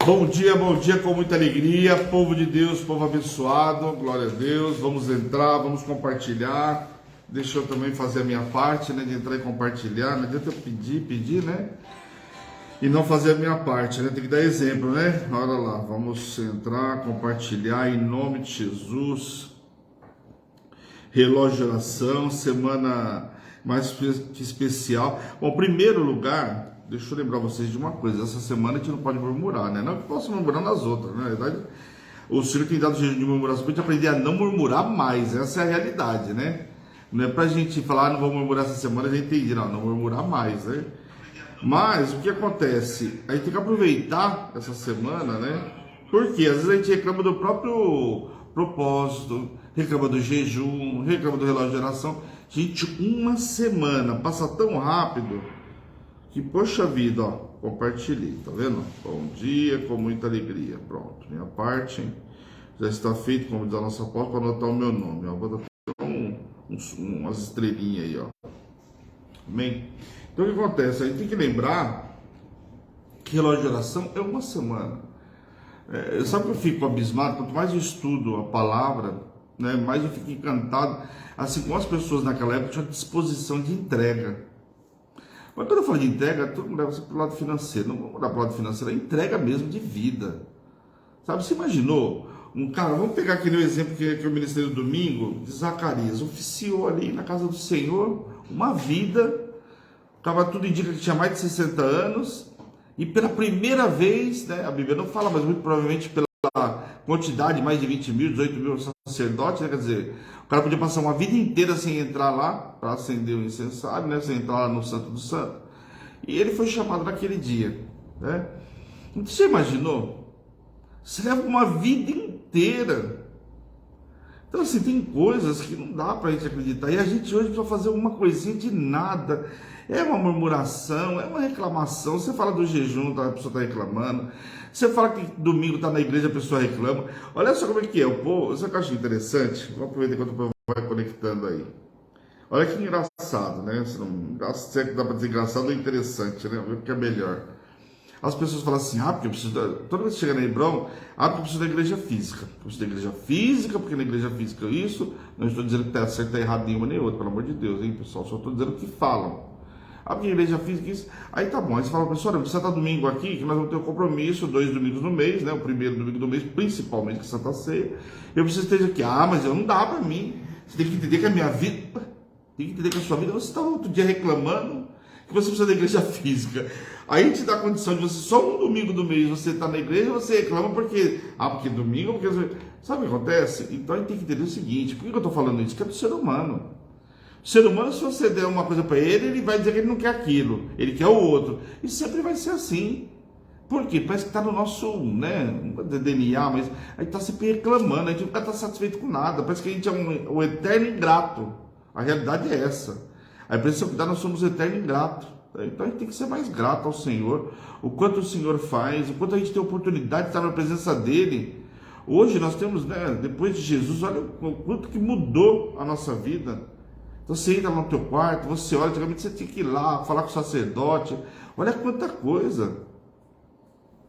Bom dia com muita alegria, povo de Deus, povo abençoado, glória a Deus. Vamos entrar, vamos compartilhar. Deixa eu também fazer a minha parte, né, de entrar e compartilhar. Não adianta eu pedir, né, e não fazer a minha parte, né, tem que dar exemplo, né. Olha lá, vamos entrar, compartilhar em nome de Jesus. Relógio de oração, semana mais que especial. Bom, primeiro lugar, deixa eu lembrar vocês de uma coisa: essa semana a gente não pode murmurar, né? Não que possa murmurar nas outras, né? Na verdade, o Senhor tem dado jeito de murmuração para a gente aprender a não murmurar mais. Essa é a realidade, né? Não é para a gente falar, não vou murmurar essa semana, a gente entende, não murmurar mais, né? Mas o que acontece? A gente tem que aproveitar essa semana, né? Porque às vezes a gente reclama do próprio propósito, reclama do jejum, reclama do relógio de oração. Gente, uma semana passa tão rápido que, poxa vida, ó, compartilhei, tá vendo? Bom dia, com muita alegria. Pronto, minha parte já está feita, como diz a nossa apóstola, para anotar o meu nome. Ó, vou dar umas estrelinhas aí, ó. Amém? Então o que acontece? A gente tem que lembrar que relógio de oração é uma semana. Sabe que eu fico abismado? Quanto mais eu estudo a palavra, né, mais eu fico encantado, assim como as pessoas naquela época tinham disposição de entrega. Mas quando eu falo de entrega, todo mundo leva para o lado financeiro. Não vamos olhar para o lado financeiro, é entrega mesmo de vida. Sabe, você imaginou um cara, vamos pegar aquele exemplo que eu ministrei no domingo, de Zacarias, oficiou ali na casa do Senhor uma vida, acaba tudo indica que tinha mais de 60 anos, e pela primeira vez, né, a Bíblia não fala, mas muito provavelmente pela quantidade, mais de 20 mil, 18 mil sacerdotes, né, quer dizer, o cara podia passar uma vida inteira sem entrar lá, para acender o incensário, né, sem entrar lá no Santo do Santo, e ele foi chamado naquele dia, né? Então você imaginou? Você leva uma vida inteira. Então assim, tem coisas que não dá para a gente acreditar, e a gente hoje precisa fazer uma coisinha de nada. É uma murmuração, é uma reclamação. Você fala do jejum, a pessoa está reclamando. Você fala que domingo está na igreja, a pessoa reclama. Olha só como é que é o povo. Sabe o que eu acho interessante? Vou aproveitar enquanto o povo vai conectando aí. Olha que engraçado, né? Se é que dá para dizer engraçado ou interessante, né? O que é melhor. As pessoas falam assim, porque eu preciso toda vez que chega na Hebron, porque eu preciso da igreja física. Eu preciso da igreja física, porque na igreja física isso. Não estou dizendo que está certo, está errado nenhuma nem outra, pelo amor de Deus, hein, pessoal? Só estou dizendo o que falam. Porque a igreja física isso. Aí tá bom, aí você fala, pessoal, você está domingo aqui, que nós vamos ter um compromisso, 2 domingos no mês, né? O primeiro domingo do mês, principalmente que Santa Ceia. Eu preciso esteja aqui. Mas eu não dá para mim. Você tem que entender que a minha vida, tem que entender que a sua vida, você estava outro dia reclamando que você precisa da igreja física. Aí a gente dá a condição de você, só um domingo do mês, você está na igreja, você reclama porque, porque domingo, porque... Sabe o que acontece? Então a gente tem que entender o seguinte, por que eu estou falando isso? Que é do ser humano. O ser humano, se você der uma coisa para ele, ele vai dizer que ele não quer aquilo, ele quer o outro. E sempre vai ser assim. Por quê? Parece que está no nosso, né, DNA, mas a gente está sempre reclamando, a gente nunca está satisfeito com nada. Parece que a gente é um eterno ingrato. A realidade é essa. A impressão que dá, nós somos eterno ingrato. Então a gente tem que ser mais grato ao Senhor, o quanto o Senhor faz, o quanto a gente tem oportunidade de estar na presença dele. Hoje nós temos, né, depois de Jesus, olha o quanto que mudou a nossa vida. Então você entra no teu quarto, você olha, antigamente você tinha que ir lá, falar com o sacerdote, olha quanta coisa.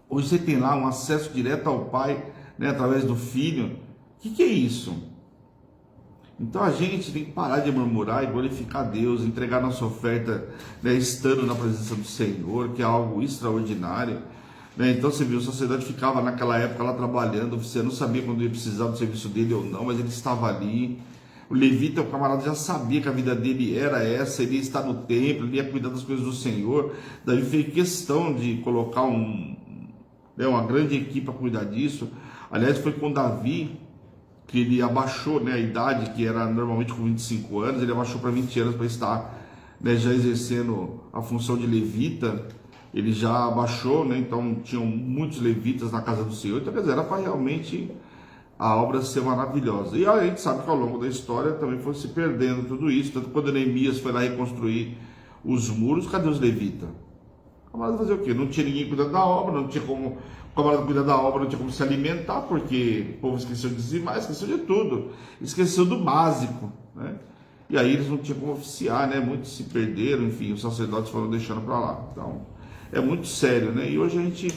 Hoje você tem lá um acesso direto ao Pai, né, através do Filho. O que é isso? Então a gente tem que parar de murmurar e glorificar Deus, entregar nossa oferta, né, estando na presença do Senhor, que é algo extraordinário. Né? Então você viu, o sacerdote ficava naquela época lá trabalhando, você não sabia quando ia precisar do serviço dele ou não, mas ele estava ali. O levita, o camarada, já sabia que a vida dele era essa, ele ia estar no templo, ele ia cuidar das coisas do Senhor. Davi fez questão de colocar uma grande equipe para cuidar disso. Aliás, foi com Davi que ele abaixou, né, a idade, que era normalmente com 25 anos, ele abaixou para 20 anos para estar, né, já exercendo a função de levita. Ele já abaixou, né, então tinham muitos levitas na casa do Senhor, então quer dizer, era para realmente a obra ser maravilhosa. E a gente sabe que ao longo da história também foi se perdendo tudo isso, tanto quando Neemias foi lá reconstruir os muros, cadê os levitas? O camarada fazer o quê? Não tinha ninguém cuidando da obra, não tinha como o camarada cuidar da obra, não tinha como se alimentar, porque o povo esqueceu de dizimar, esqueceu de tudo, esqueceu do básico, né? E aí eles não tinham como oficiar, né? Muitos se perderam, enfim, os sacerdotes foram deixando para lá. Então, é muito sério, né? E hoje a gente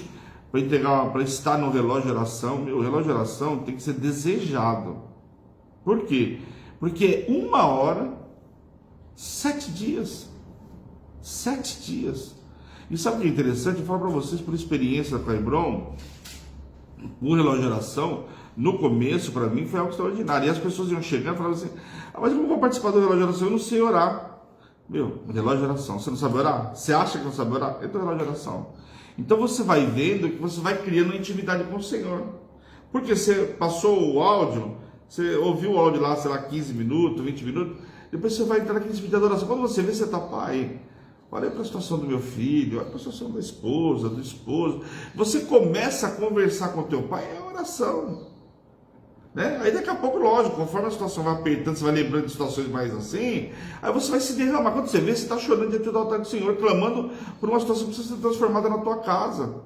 para entregar, para estar no relógio de oração. Meu, o relógio de oração tem que ser desejado. Por quê? Porque 1 hora, 7 dias. 7 dias. E sabe o que é interessante? Eu falo para vocês por experiência com a Hebron, o relógio de oração, no começo, para mim, foi algo extraordinário. E as pessoas iam chegando e falavam assim: mas como eu vou participar do relógio de oração? Eu não sei orar. Meu, relógio de oração, você não sabe orar? Você acha que não sabe orar? Entra no relógio de oração. Então você vai vendo que você vai criando uma intimidade com o Senhor. Porque você passou o áudio, você ouviu o áudio lá, sei lá, 15 minutos, 20 minutos, depois você vai entrar naquele vídeo de oração. Quando você vê, você está: pai, olha para a situação do meu filho, olha para a situação da esposa, do esposo. Você começa a conversar com o teu pai, é oração. Né? Aí daqui a pouco, lógico, conforme a situação vai apertando, você vai lembrando de situações mais assim, aí você vai se derramar. Quando você vê, você está chorando diante do altar do Senhor, clamando por uma situação que precisa ser transformada na tua casa.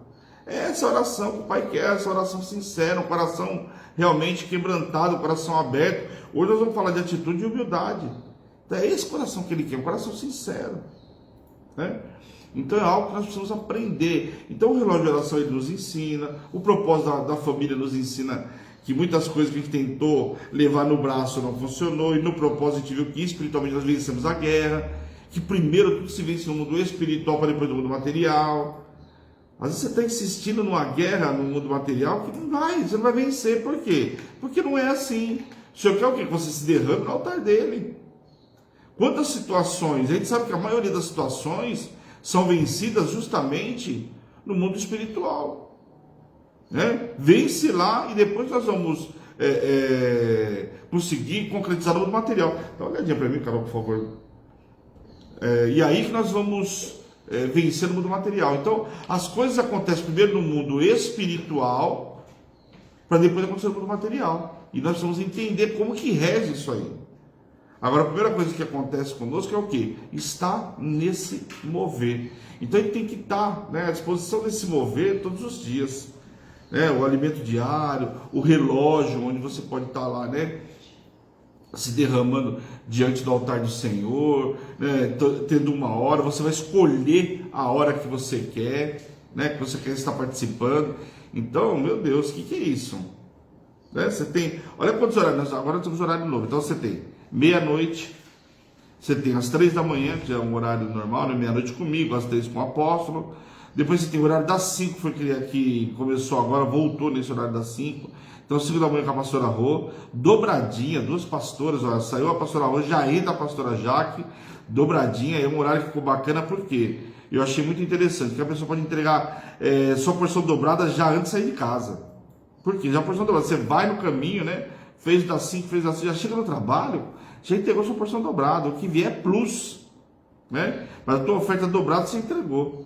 É essa oração que o Pai quer, essa oração sincera, um coração realmente quebrantado, um coração aberto. Hoje nós vamos falar de atitude e humildade. Então é esse coração que Ele quer, um coração sincero. Né? Então é algo que nós precisamos aprender. Então o relógio de oração ele nos ensina, o propósito da família nos ensina que muitas coisas que a gente tentou levar no braço não funcionou, e no propósito a gente viu que espiritualmente nós vencemos a guerra, que primeiro tudo se vence no mundo espiritual para depois no mundo material. Às vezes você está insistindo numa guerra no mundo material que você não vai vencer. Por quê? Porque não é assim. O Senhor quer o quê? Que você se derrame no altar dele. Quantas situações, a gente sabe que a maioria das situações são vencidas justamente no mundo espiritual. Né? Vence lá e depois nós vamos conseguir concretizar no mundo material. Dá uma olhadinha para mim, Carol, por favor. E aí que nós vamos vencer no mundo material. Então, as coisas acontecem primeiro no mundo espiritual, para depois acontecer no mundo material. E nós precisamos entender como que rege isso aí. Agora, a primeira coisa que acontece conosco é o quê? Está nesse mover. Então, a gente tem que estar, né, à disposição desse mover todos os dias. Né? O alimento diário, o relógio, onde você pode estar lá, né, se derramando diante do altar do Senhor, né, tendo uma hora. Você vai escolher a hora que você quer, né, que você quer estar participando. Então, meu Deus, o que é isso? Né? Você tem, olha quantos horários, agora nós temos horário novo. Então você tem meia-noite, você tem às 3 da manhã, que é um horário normal, né? Meia-noite comigo, às 3 com o apóstolo. Depois você tem o horário das 5, foi que começou agora, voltou nesse horário das 5. Então 5 da manhã com a pastora Rô, dobradinha, 2 pastoras, olha, saiu a pastora Rô, já entra a pastora Jaque, dobradinha, é um horário que ficou bacana, porque eu achei muito interessante, que a pessoa pode entregar sua porção dobrada já antes de sair de casa. Por quê? Já a porção dobrada, você vai no caminho, né? Fez das 5, fez das 6, já chega no trabalho, já entregou sua porção dobrada, o que vier é plus, né? Mas a tua oferta dobrada você entregou.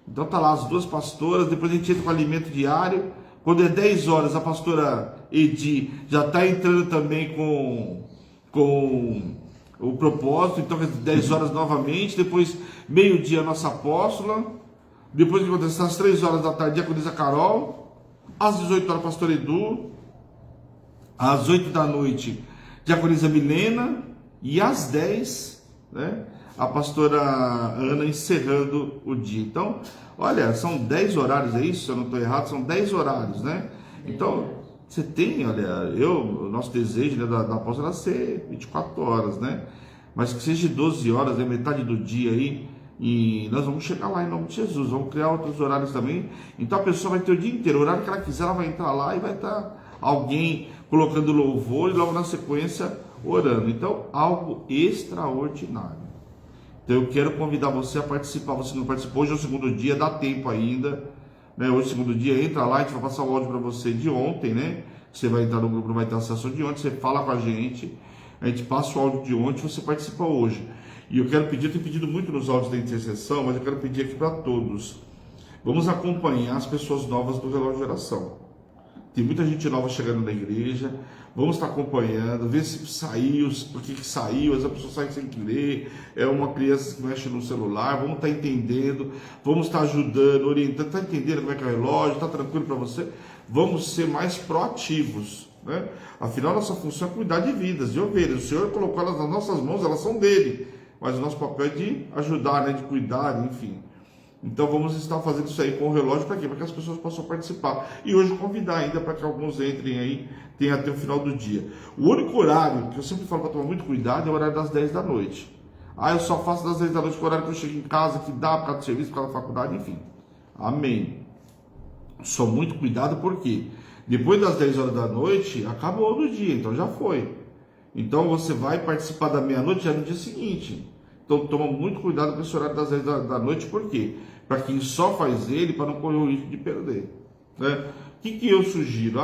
Então tá lá as 2 pastoras, depois a gente entra com alimento diário. Quando é 10 horas, a pastora Edi já está entrando também com o propósito, então 10 horas novamente, depois meio-dia a nossa apóstola, depois que acontece às 3 horas da tarde, a diaconisa Carol, às 18 horas a pastora Edu, às 8 da noite, diaconisa Milena, e às 10, né, a pastora Ana encerrando o dia. Então, olha, são 10 horários, é isso? Se eu não estou errado, são 10 horários, né? Então, você tem, olha, o nosso desejo, né, da apóstola era ser 24 horas, né? Mas que seja 12 horas, né, metade do dia aí, e nós vamos chegar lá em nome de Jesus, vamos criar outros horários também. Então a pessoa vai ter o dia inteiro, o horário que ela quiser, ela vai entrar lá e vai estar alguém colocando louvor e logo na sequência orando. Então, algo extraordinário. Então eu quero convidar você a participar. Você não participou, hoje é o segundo dia, dá tempo ainda, né? Hoje é o segundo dia, entra lá, a gente vai passar o áudio para você de ontem, né? Você vai entrar no grupo, não vai ter acesso de ontem, você fala com a gente passa o áudio de ontem, você participa hoje. E eu quero pedir, eu tenho pedido muito nos áudios da intercessão, mas eu quero pedir aqui para todos. Vamos acompanhar as pessoas novas do relógio de oração. Tem muita gente nova chegando na igreja. Vamos estar acompanhando, ver se saiu, por que saiu, essa pessoa sai sem querer, é uma criança que mexe no celular. Vamos estar entendendo, vamos estar ajudando, orientando, está entendendo como é que é o relógio, está tranquilo para você? Vamos ser mais proativos, né? Afinal, nossa função é cuidar de vidas, de ovelhas. O Senhor colocou elas nas nossas mãos, elas são dele, mas o nosso papel é de ajudar, né? De cuidar, enfim. Então vamos estar fazendo isso aí com o relógio para quê? Para que as pessoas possam participar. E hoje convidar ainda para que alguns entrem aí, tem até o final do dia. O único horário que eu sempre falo para tomar muito cuidado é o horário das 10 da noite. Ah, eu só faço das 10 da noite, que é o horário que eu chego em casa, que dá por causa do serviço, por causa da faculdade, enfim. Amém. Só muito cuidado porque depois das 10 horas da noite, acabou do dia, então já foi. Então você vai participar da meia-noite já no dia seguinte. Então toma muito cuidado com esse horário das 10 da noite, por quê? Para quem só faz ele, para não correr o risco de perder. Né? O que eu sugiro?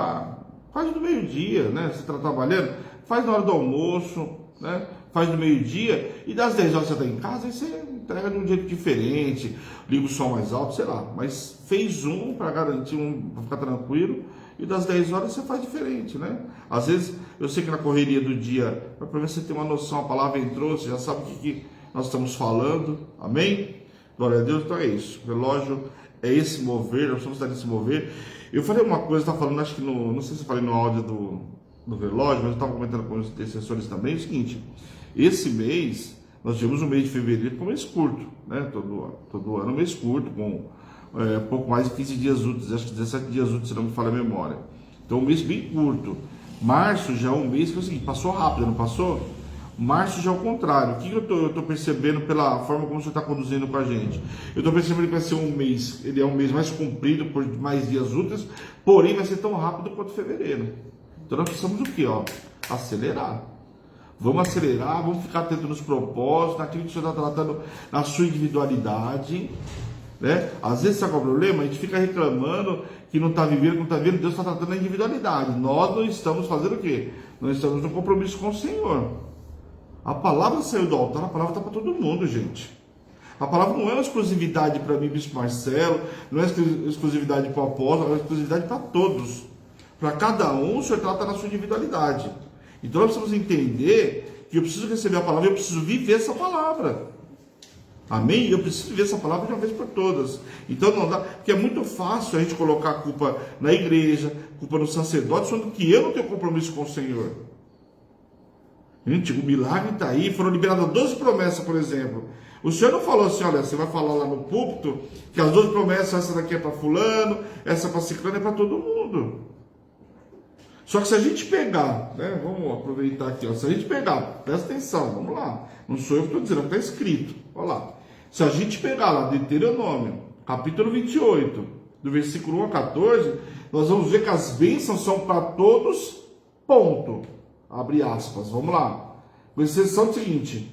Faz no meio-dia, né? Você está trabalhando, faz na hora do almoço, né? Faz no meio-dia, e das 10 horas você está em casa, aí você entrega de um jeito diferente, liga o som mais alto, sei lá. Mas fez um para garantir, para ficar tranquilo, e das 10 horas você faz diferente, né? Às vezes, eu sei que na correria do dia, para ver se você tem uma noção, a palavra entrou, você já sabe o que nós estamos falando, amém? Glória a Deus, então é isso. O relógio é esse mover, nós somos nesse mover. Eu falei uma coisa, estava falando, acho que não sei se eu falei no áudio do relógio, mas eu estava comentando com os intercessores também, é o seguinte: esse mês, nós tivemos o mês de fevereiro com um mês curto, né? Todo ano um mês curto, com pouco mais de 15 dias úteis, acho que 17 dias úteis, se não me falha a memória. Então, um mês bem curto. Março já é um mês que é o seguinte, passou rápido, não passou? Março já é o contrário. O que eu estou percebendo pela forma como você está conduzindo com a gente? Eu estou percebendo que vai ser um mês, ele é um mês mais comprido, por mais dias úteis, porém vai ser tão rápido quanto fevereiro. Então nós precisamos o quê? Acelerar. Vamos acelerar, vamos ficar atento nos propósitos, naquilo que você está tratando na sua individualidade. Né? Às vezes, sabe qual é o problema? A gente fica reclamando que não está vivendo, que não está vivendo. Deus está tratando a individualidade. Nós não estamos fazendo o quê? Nós estamos no compromisso com o Senhor. A palavra saiu do altar, a palavra está para todo mundo, gente. A palavra não é uma exclusividade para mim, Bispo Marcelo, não é exclusividade para o apóstolo, é uma exclusividade para todos. Para cada um, o Senhor trata na sua individualidade. Então nós precisamos entender que eu preciso receber a palavra, eu preciso viver essa palavra. Amém? Eu preciso viver essa palavra de uma vez por todas. Então não dá, porque é muito fácil a gente colocar a culpa na igreja, culpa no sacerdote, sendo que eu não tenho compromisso com o Senhor. Gente, o milagre está aí, foram liberadas 12 promessas, por exemplo. O Senhor não falou assim, olha, você vai falar lá no púlpito, que as 12 promessas, essa daqui é para fulano, essa para ciclano, é para todo mundo. Só que se a gente pegar, né, vamos aproveitar aqui, se a gente pegar, presta atenção, vamos lá, não sou eu que estou dizendo, está escrito, olha lá. Se a gente pegar lá, Deuteronômio, capítulo 28, do versículo 1 a 14, nós vamos ver que as bênçãos são para todos, ponto. Abre aspas, vamos lá. Com exceção do seguinte,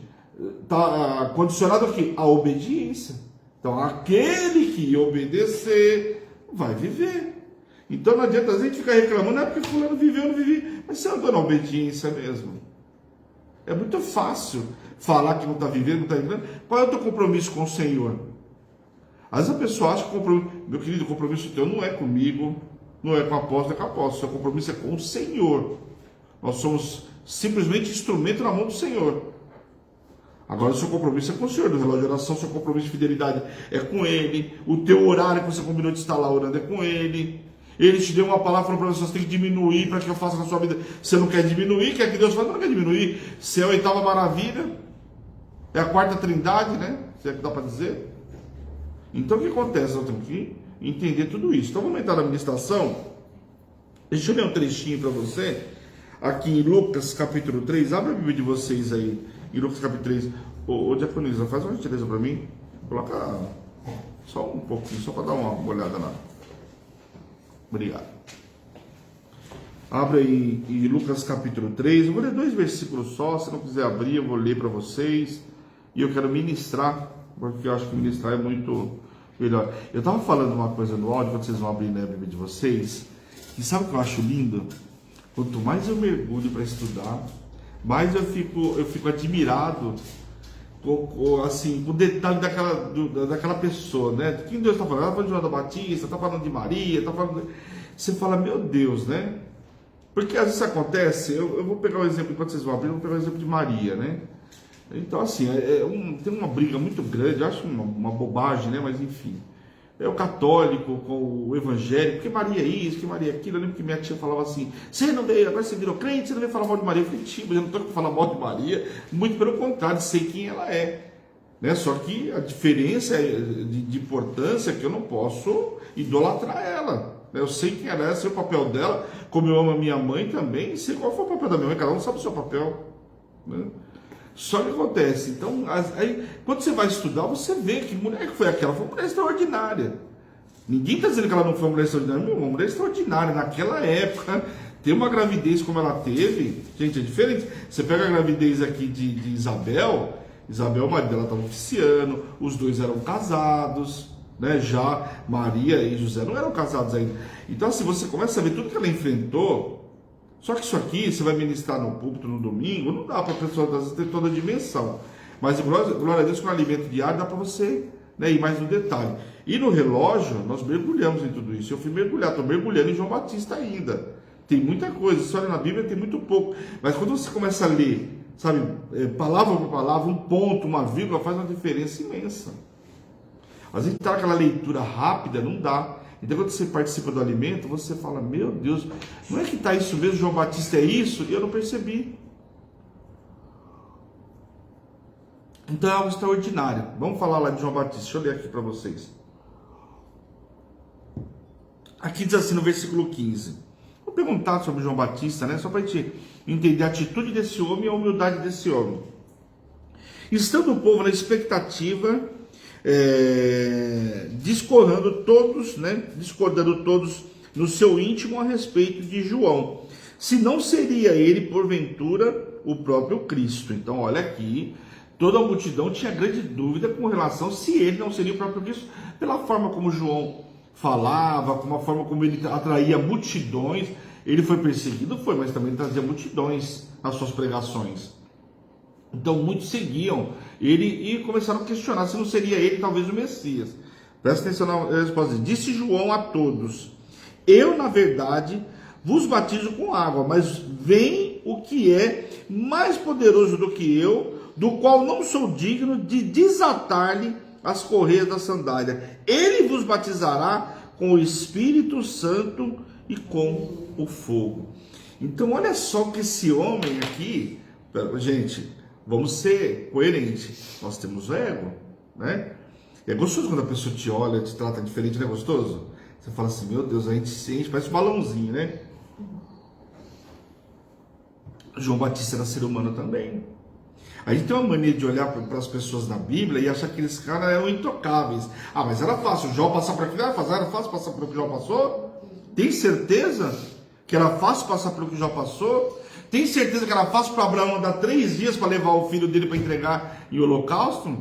está condicionado aqui a obediência. Então, aquele que obedecer vai viver. Então, não adianta a gente ficar reclamando, é porque fulano viveu, não vivi. Mas você andou na obediência mesmo. É muito fácil falar que não está vivendo, não está vivendo. Qual é o teu compromisso com o Senhor? Às vezes a pessoa acha que meu querido, o compromisso teu não é comigo, não é com a apóstolo, é com a apóstolo. Seu compromisso é com o Senhor. Nós somos simplesmente instrumento na mão do Senhor. Agora o seu compromisso é com o Senhor. No relógio de oração, seu compromisso de fidelidade é com Ele. O teu horário que você combinou de estar lá orando é com Ele. Ele te deu uma palavra, falou para você, você tem que diminuir para que eu faça na sua vida. Você não quer diminuir, quer que Deus faça? Não quer diminuir. Se é a oitava maravilha, é a quarta trindade, né? Se é que dá para dizer. Então o que acontece? Nós temos que entender tudo isso. Então vamos entrar na ministração. Deixa eu ler um trechinho para você. Aqui em Lucas capítulo 3, abre a Bíblia de vocês aí, em Lucas capítulo 3. Ô diaconisa, faz uma gentileza para mim, coloca só um pouquinho, só para dar uma olhada lá. Obrigado. Abre aí em Lucas capítulo 3, eu vou ler 2 versículos só, se não quiser abrir eu vou ler para vocês, e eu quero ministrar, porque eu acho que ministrar é muito melhor. Eu estava falando uma coisa no áudio, quando vocês vão abrir na Bíblia de vocês, e sabe o que eu acho lindo? Quanto mais eu mergulho para estudar, mais eu fico admirado assim, com o detalhe daquela pessoa, né? Quem Deus está falando? Está falando de João da Batista, está falando de Maria, está falando... Você fala, meu Deus, né? Porque às vezes acontece, eu vou pegar o exemplo, enquanto vocês vão abrir, eu vou pegar o exemplo de Maria, né? Então, assim, tem uma briga muito grande, eu acho uma bobagem, né? Mas enfim. É o católico com o evangélico, porque Maria é isso, que Maria é aquilo. Eu lembro que minha tia falava assim, você não veio, agora você virou crente, você não veio falar mal de Maria. Eu falei, tia, mas eu não estou falando mal de Maria, muito pelo contrário, sei quem ela é. né? Só que a diferença de importância é que eu não posso idolatrar ela. Eu sei quem ela é, sei o papel dela, como eu amo a minha mãe também, sei qual foi o papel da minha mãe, cada um sabe o seu papel, né? Só que acontece, então, aí, quando você vai estudar, você vê que mulher que foi aquela, foi uma mulher extraordinária. Ninguém está dizendo que ela não foi uma mulher extraordinária, uma mulher extraordinária. Naquela época, ter uma gravidez como ela teve, gente, é diferente. Você pega a gravidez aqui de Isabel, o marido dela estava oficiando, os dois eram casados, né? Já Maria e José não eram casados ainda. Então, assim, você começa a ver tudo que ela enfrentou. Só que isso aqui, você vai ministrar no púlpito no domingo, não dá para a pessoa às vezes ter toda a dimensão. Mas glória a Deus, com o alimento diário dá para você, né, ir mais no detalhe. E no relógio, nós mergulhamos em tudo isso. Eu fui mergulhar, estou mergulhando em João Batista ainda. Tem muita coisa, história na Bíblia tem muito pouco. Mas quando você começa a ler, sabe, palavra por palavra, um ponto, uma vírgula, faz uma diferença imensa. Às vezes tá aquela leitura rápida, não dá. Então quando você participa do alimento, você fala, meu Deus, não é que está isso mesmo, João Batista é isso? E eu não percebi. Então é algo extraordinário. Vamos falar lá de João Batista, deixa eu ler aqui para vocês. Aqui diz assim no versículo 15. Vou perguntar sobre João Batista, né? Só para a gente entender a atitude desse homem e a humildade desse homem. Estando o povo na expectativa, discordando todos no seu íntimo a respeito de João, se não seria ele porventura o próprio Cristo. Então olha aqui, toda a multidão tinha grande dúvida com relação se ele não seria o próprio Cristo, pela forma como João falava, com a forma como ele atraía multidões. Ele foi perseguido, mas também trazia multidões nas suas pregações. Então muitos seguiam ele e começaram a questionar se não seria ele talvez o Messias. Presta atenção na resposta. Disse João a todos: eu na verdade vos batizo com água, mas vem o que é mais poderoso do que eu, do qual não sou digno de desatar-lhe as correias da sandália. Ele vos batizará com o Espírito Santo e com o fogo. Então olha só que esse homem aqui, gente, vamos ser coerentes. Nós temos o ego, né? E é gostoso quando a pessoa te olha, te trata diferente, não é gostoso? Você fala assim, meu Deus, a gente sente, parece um balãozinho, né? João Batista era ser humano também. A gente tem uma mania de olhar para as pessoas na Bíblia e achar que aqueles caras eram intocáveis. Ah, mas era fácil, João passar por aquilo, era fácil passar por o que João passou? Tem certeza que era fácil passar pelo que João passou? Tem certeza que era fácil para Abraão andar 3 dias para levar o filho dele para entregar em holocausto?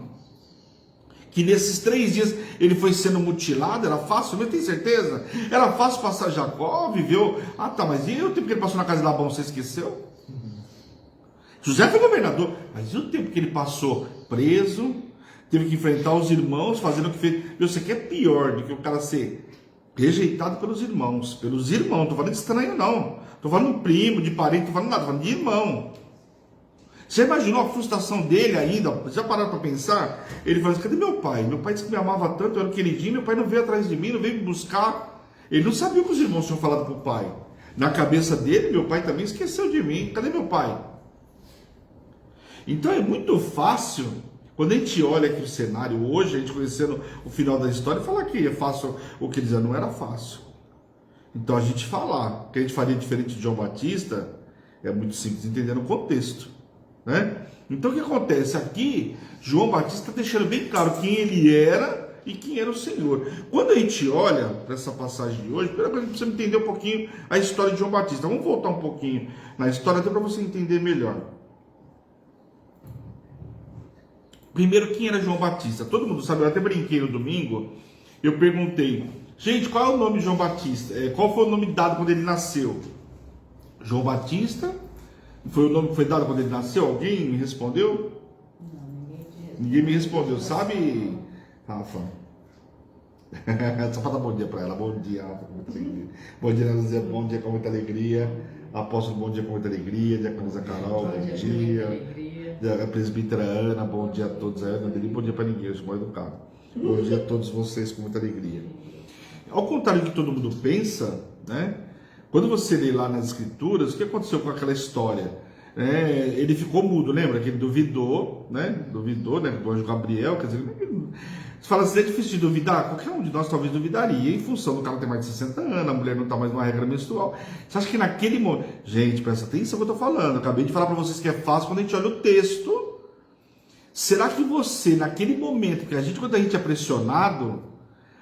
Que nesses 3 dias ele foi sendo mutilado? Era fácil mesmo? Tem certeza? Era fácil passar Jacó? Viveu? Ah tá, mas e o tempo que ele passou na casa de Labão, você esqueceu? José foi governador, mas e o tempo que ele passou preso? Teve que enfrentar os irmãos, fazendo o que fez. Eu sei que é pior do que o cara ser rejeitado pelos irmãos. Não tô falando de estranho não. Tô falando de primo, de parente, tô falando nada, tô falando de irmão. Você imaginou a frustração dele ainda? Já pararam para pensar? Ele falou assim, cadê meu pai? Meu pai disse que me amava tanto, eu era queridinho, meu pai não veio atrás de mim, não veio me buscar. Ele não sabia o que os irmãos tinham falado pro pai. Na cabeça dele, meu pai também esqueceu de mim. Cadê meu pai? Então é muito fácil, quando a gente olha aqui o cenário hoje, a gente conhecendo o final da história, falar que é fácil o que dizia, não era fácil. Então a gente falar que a gente faria diferente de João Batista, é muito simples, entendendo o contexto, né? Então o que acontece? Aqui, João Batista está deixando bem claro quem ele era e quem era o Senhor. Quando a gente olha para essa passagem de hoje, primeiro a gente precisa entender um pouquinho a história de João Batista. Vamos voltar um pouquinho na história até para você entender melhor. Primeiro, quem era João Batista? Todo mundo sabe, eu até brinquei no domingo, eu perguntei, gente, qual é o nome de João Batista? Qual foi o nome dado quando ele nasceu? João Batista? Foi o nome que foi dado quando ele nasceu? Alguém me respondeu? Não, Ninguém me respondeu, sabe, Rafa? Só para dar bom dia para ela. Bom dia, Rafa, com muita alegria. Bom dia, Ana Zé, bom dia com muita alegria. Apóstolo, bom dia com muita alegria. Diaconisa Carol, bom dia. A presbítera Ana, bom dia a todos. A Ana dele, bom dia para ninguém, eu sou mal educado. Bom dia a todos vocês com muita alegria. Ao contrário do que todo mundo pensa, né? Quando você lê lá nas escrituras, o que aconteceu com aquela história? Ele ficou mudo, lembra? Que ele duvidou, né? Duvidou, né? Do anjo Gabriel, quer dizer, você fala assim, é difícil de duvidar? Qualquer um de nós talvez duvidaria, em função do cara ter mais de 60 anos, a mulher não está mais numa regra menstrual. Você acha que naquele momento... Gente, presta atenção no que eu estou falando. Eu acabei de falar para vocês que é fácil quando a gente olha o texto. Será que você, naquele momento, que quando a gente é pressionado,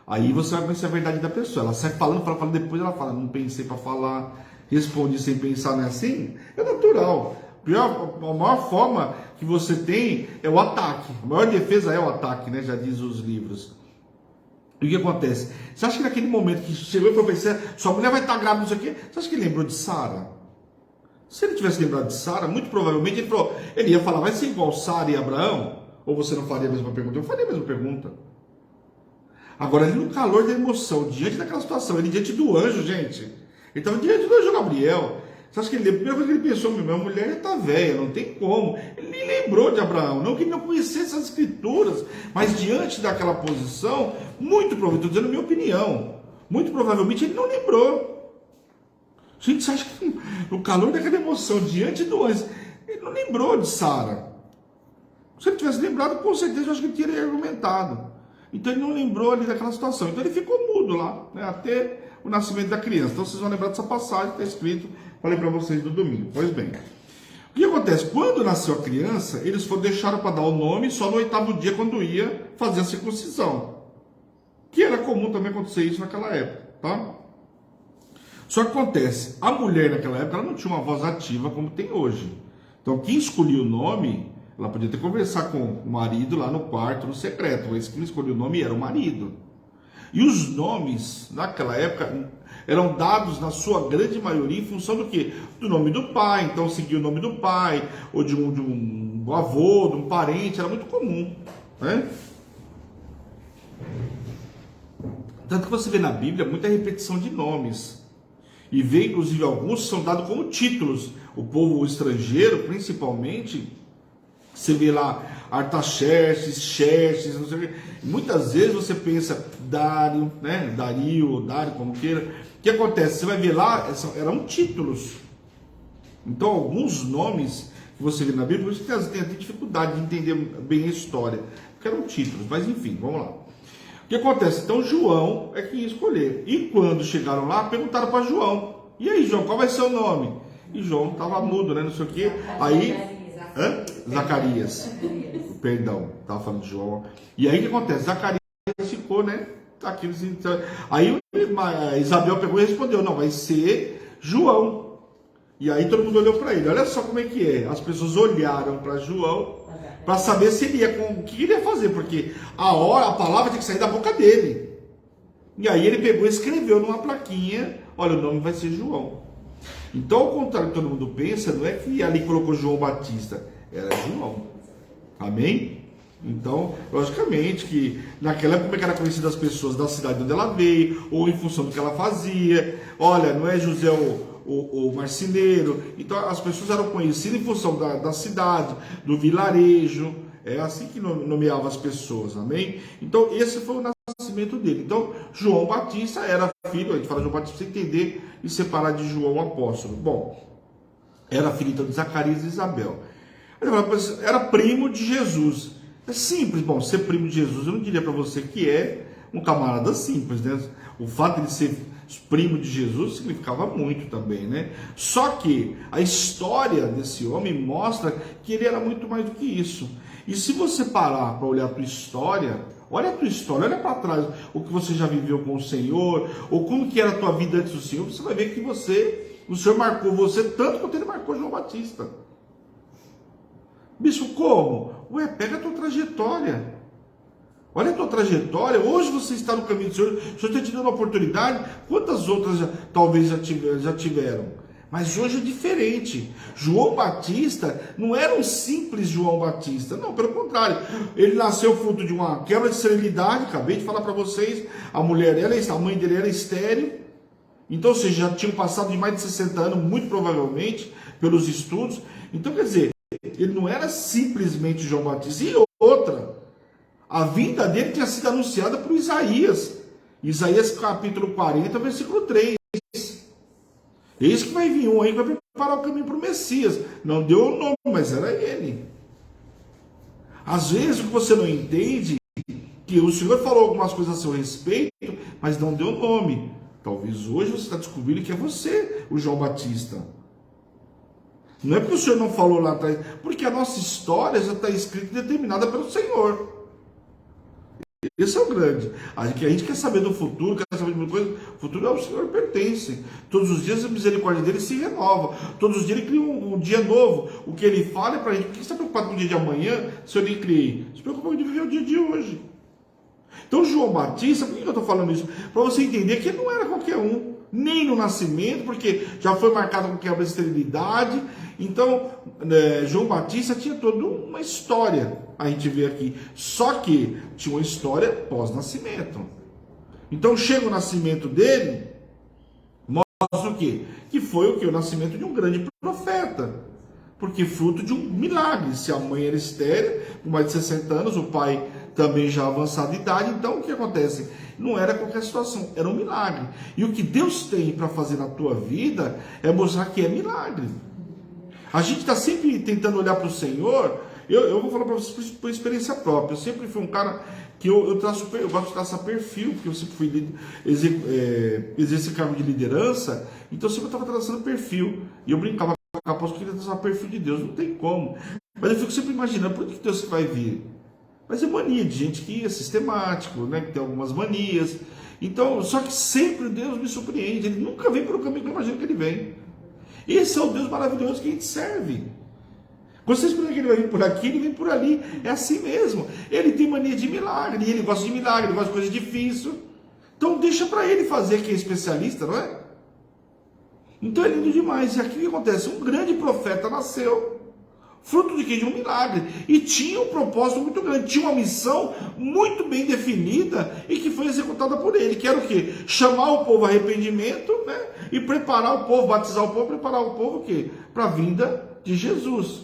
aí você vai conhecer a verdade da pessoa. Ela sai falando, depois ela fala, não pensei para falar, responde sem pensar, não é assim? É natural. A maior forma que você tem é o ataque. A maior defesa é o ataque, né? Já diz os livros. E o que acontece? Você acha que naquele momento que chegou e falou, sua mulher vai estar grávida, não sei o quê, você acha que ele lembrou de Sara? Se ele tivesse lembrado de Sara, muito provavelmente ele ia falar, vai ser igual Sara e Abraão? Ou você não faria a mesma pergunta? Eu faria a mesma pergunta. Agora, ele no calor da emoção, diante daquela situação, ele diante do anjo, gente. Ele estava diante do anjo Gabriel. Você acha que a primeira coisa que ele pensou, minha mulher está velha, não tem como. Ele nem lembrou de Abraão, não que ele não conhecesse as escrituras, mas diante daquela posição, muito provavelmente, estou dizendo a minha opinião, muito provavelmente ele não lembrou. Gente, você acha que no calor daquela emoção, diante do anjo, ele não lembrou de Sara? Se ele tivesse lembrado, com certeza eu acho que ele teria argumentado. Então ele não lembrou ali daquela situação. Então ele ficou mudo lá, né, até o nascimento da criança. Então vocês vão lembrar dessa passagem que está escrito, falei para vocês no domingo. Pois bem, o que acontece? Quando nasceu a criança, eles deixaram para dar o nome só no 8º dia, quando ia fazer a circuncisão. Que era comum também acontecer isso naquela época, tá? Só que acontece, a mulher naquela época ela não tinha uma voz ativa como tem hoje. Então quem escolhia o nome, ela podia ter que conversar com o marido lá no quarto, no secreto, mas quem escolhia o nome era o marido. E os nomes, naquela época, eram dados, na sua grande maioria, em função do quê? Do nome do pai. Então, seguia o nome do pai, ou de um avô, de um parente, era muito comum, né? Tanto que você vê na Bíblia muita repetição de nomes. E vê, inclusive, alguns são dados como títulos. O povo estrangeiro, principalmente, você vê lá Artaxerxes, Xerxes, não sei o quê. Muitas vezes você pensa Dário, né? Dario, Dário, como queira. O que acontece? Você vai ver lá, eram títulos. Então, alguns nomes que você vê na Bíblia, por isso que tem até dificuldade de entender bem a história, porque eram títulos. Mas enfim, vamos lá. O que acontece? Então, João é quem ia escolher. E quando chegaram lá, perguntaram para João: e aí, João, qual vai ser o nome? E João estava mudo, né? Não sei o quê. Aí. Zacarias. Perdão, estava falando de João. E aí o que acontece? Zacarias ficou, né? Aí Isabel pegou e respondeu: não, vai ser João. E aí todo mundo olhou para ele. Olha só como é que é. As pessoas olharam para João para saber se ele ia, o que ele ia fazer, porque a palavra tinha que sair da boca dele. E aí ele pegou e escreveu numa plaquinha: olha, o nome vai ser João. Então, ao contrário do que todo mundo pensa, não é que ali colocou João Batista, era João. Amém? Então, logicamente que naquela época, como é que era conhecida as pessoas da cidade onde ela veio, ou em função do que ela fazia. Olha, não é José o marceneiro. Então, as pessoas eram conhecidas em função da cidade, do vilarejo. É assim que nomeava as pessoas, amém? Então, esse foi o nascimento dele. Então, João Batista era filho, a gente fala João Batista para você entender e separar de João o apóstolo. Bom, era filho então de Zacarias e Isabel. Era primo de Jesus. É simples, bom, ser primo de Jesus, eu não diria para você que é um camarada simples, né? O fato de ser primo de Jesus significava muito também, né? Só que a história desse homem mostra que ele era muito mais do que isso. E se você parar para olhar a tua história, olha para trás, o que você já viveu com o Senhor, ou como que era a tua vida antes do Senhor, você vai ver que o Senhor marcou você tanto quanto ele marcou João Batista. Bispo, como? Ué, pega a tua trajetória. Olha a tua trajetória. Hoje você está no caminho do Senhor. O Senhor está te dando uma oportunidade. Quantas outras talvez já tiveram? Mas hoje é diferente. João Batista não era um simples João Batista. Não, pelo contrário. Ele nasceu fruto de uma quebra de serenidade. Acabei de falar para vocês. A mulher dela, a mãe dele era estéril. Então, ou seja, já tinham passado de mais de 60 anos, muito provavelmente, pelos estudos. Então, quer dizer, ele não era simplesmente João Batista. E outra, a vinda dele tinha sido anunciada por Isaías. Isaías capítulo 40, versículo 3. Eis que vai vir um aí que vai preparar o caminho para o Messias. Não deu o nome, mas era ele. Às vezes o que você não entende, que o Senhor falou algumas coisas a seu respeito, mas não deu nome. Talvez hoje você está descobrindo que é você, o João Batista. Não é porque o Senhor não falou lá atrás, porque a nossa história já está escrita e determinada pelo Senhor. Esse é o grande. A gente quer saber do futuro, quer saber de muita coisa. O futuro ao Senhor pertence. Todos os dias a misericórdia dele se renova. Todos os dias ele cria um dia novo. O que ele fala é para a gente. Por que você está preocupado com o dia de amanhã, se eu nem criei? Se preocupa de viver o dia de hoje. Então João Batista, por que eu estou falando isso? Para você entender que ele não era qualquer um. Nem no nascimento, porque já foi marcado com quebra de esterilidade. Então, João Batista tinha toda uma história, a gente vê aqui. Só que tinha uma história pós-nascimento. Então, chega o nascimento dele, mostra o quê? Que foi o quê? O nascimento de um grande profeta. Porque fruto de um milagre. Se a mãe era estéril, com mais de 60 anos, o pai também já avançado de idade, então o que acontece? Não era qualquer situação, era um milagre. E o que Deus tem para fazer na tua vida é mostrar que é milagre. A gente está sempre tentando olhar para o Senhor. Eu vou falar para vocês por experiência própria. Eu sempre fui um cara que eu gosto de traçar perfil, porque eu sempre fui exercer cargo de liderança, então eu sempre estava traçando perfil. E eu brincava com o apóstolo que queria traçar perfil de Deus, não tem como. Mas eu fico sempre imaginando, por que Deus vai vir? Mas é mania de gente que é sistemático, né? Que tem algumas manias. Então, só que sempre Deus me surpreende. Ele nunca vem pelo caminho que eu imagino que ele vem. Esse é o Deus maravilhoso que a gente serve. Quando vocês pensam que ele vai vir por aqui, ele vem por ali. É assim mesmo. Ele tem mania de milagre. Ele gosta de milagre, ele gosta de coisa difícil. Então deixa para ele fazer, que é especialista, não é? Então é lindo demais. E aqui o que acontece? Um grande profeta nasceu. Fruto de quê? De um milagre. E tinha um propósito muito grande, tinha uma missão muito bem definida e que foi executada por ele, que era o quê? Chamar o povo a arrependimento, né? E preparar o povo, batizar o povo, preparar o povo o quê? Para a vinda de Jesus.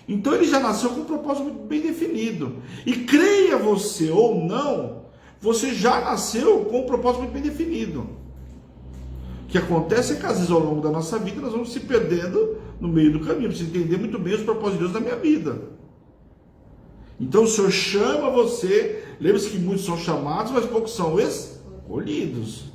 Então ele já nasceu com um propósito muito bem definido. E creia você ou não, você já nasceu com um propósito muito bem definido. O que acontece é que às vezes ao longo da nossa vida nós vamos se perdendo no meio do caminho. Preciso entender muito bem os propósitos de Deus na minha vida. Então o Senhor chama você. Lembre-se que muitos são chamados, mas poucos são escolhidos.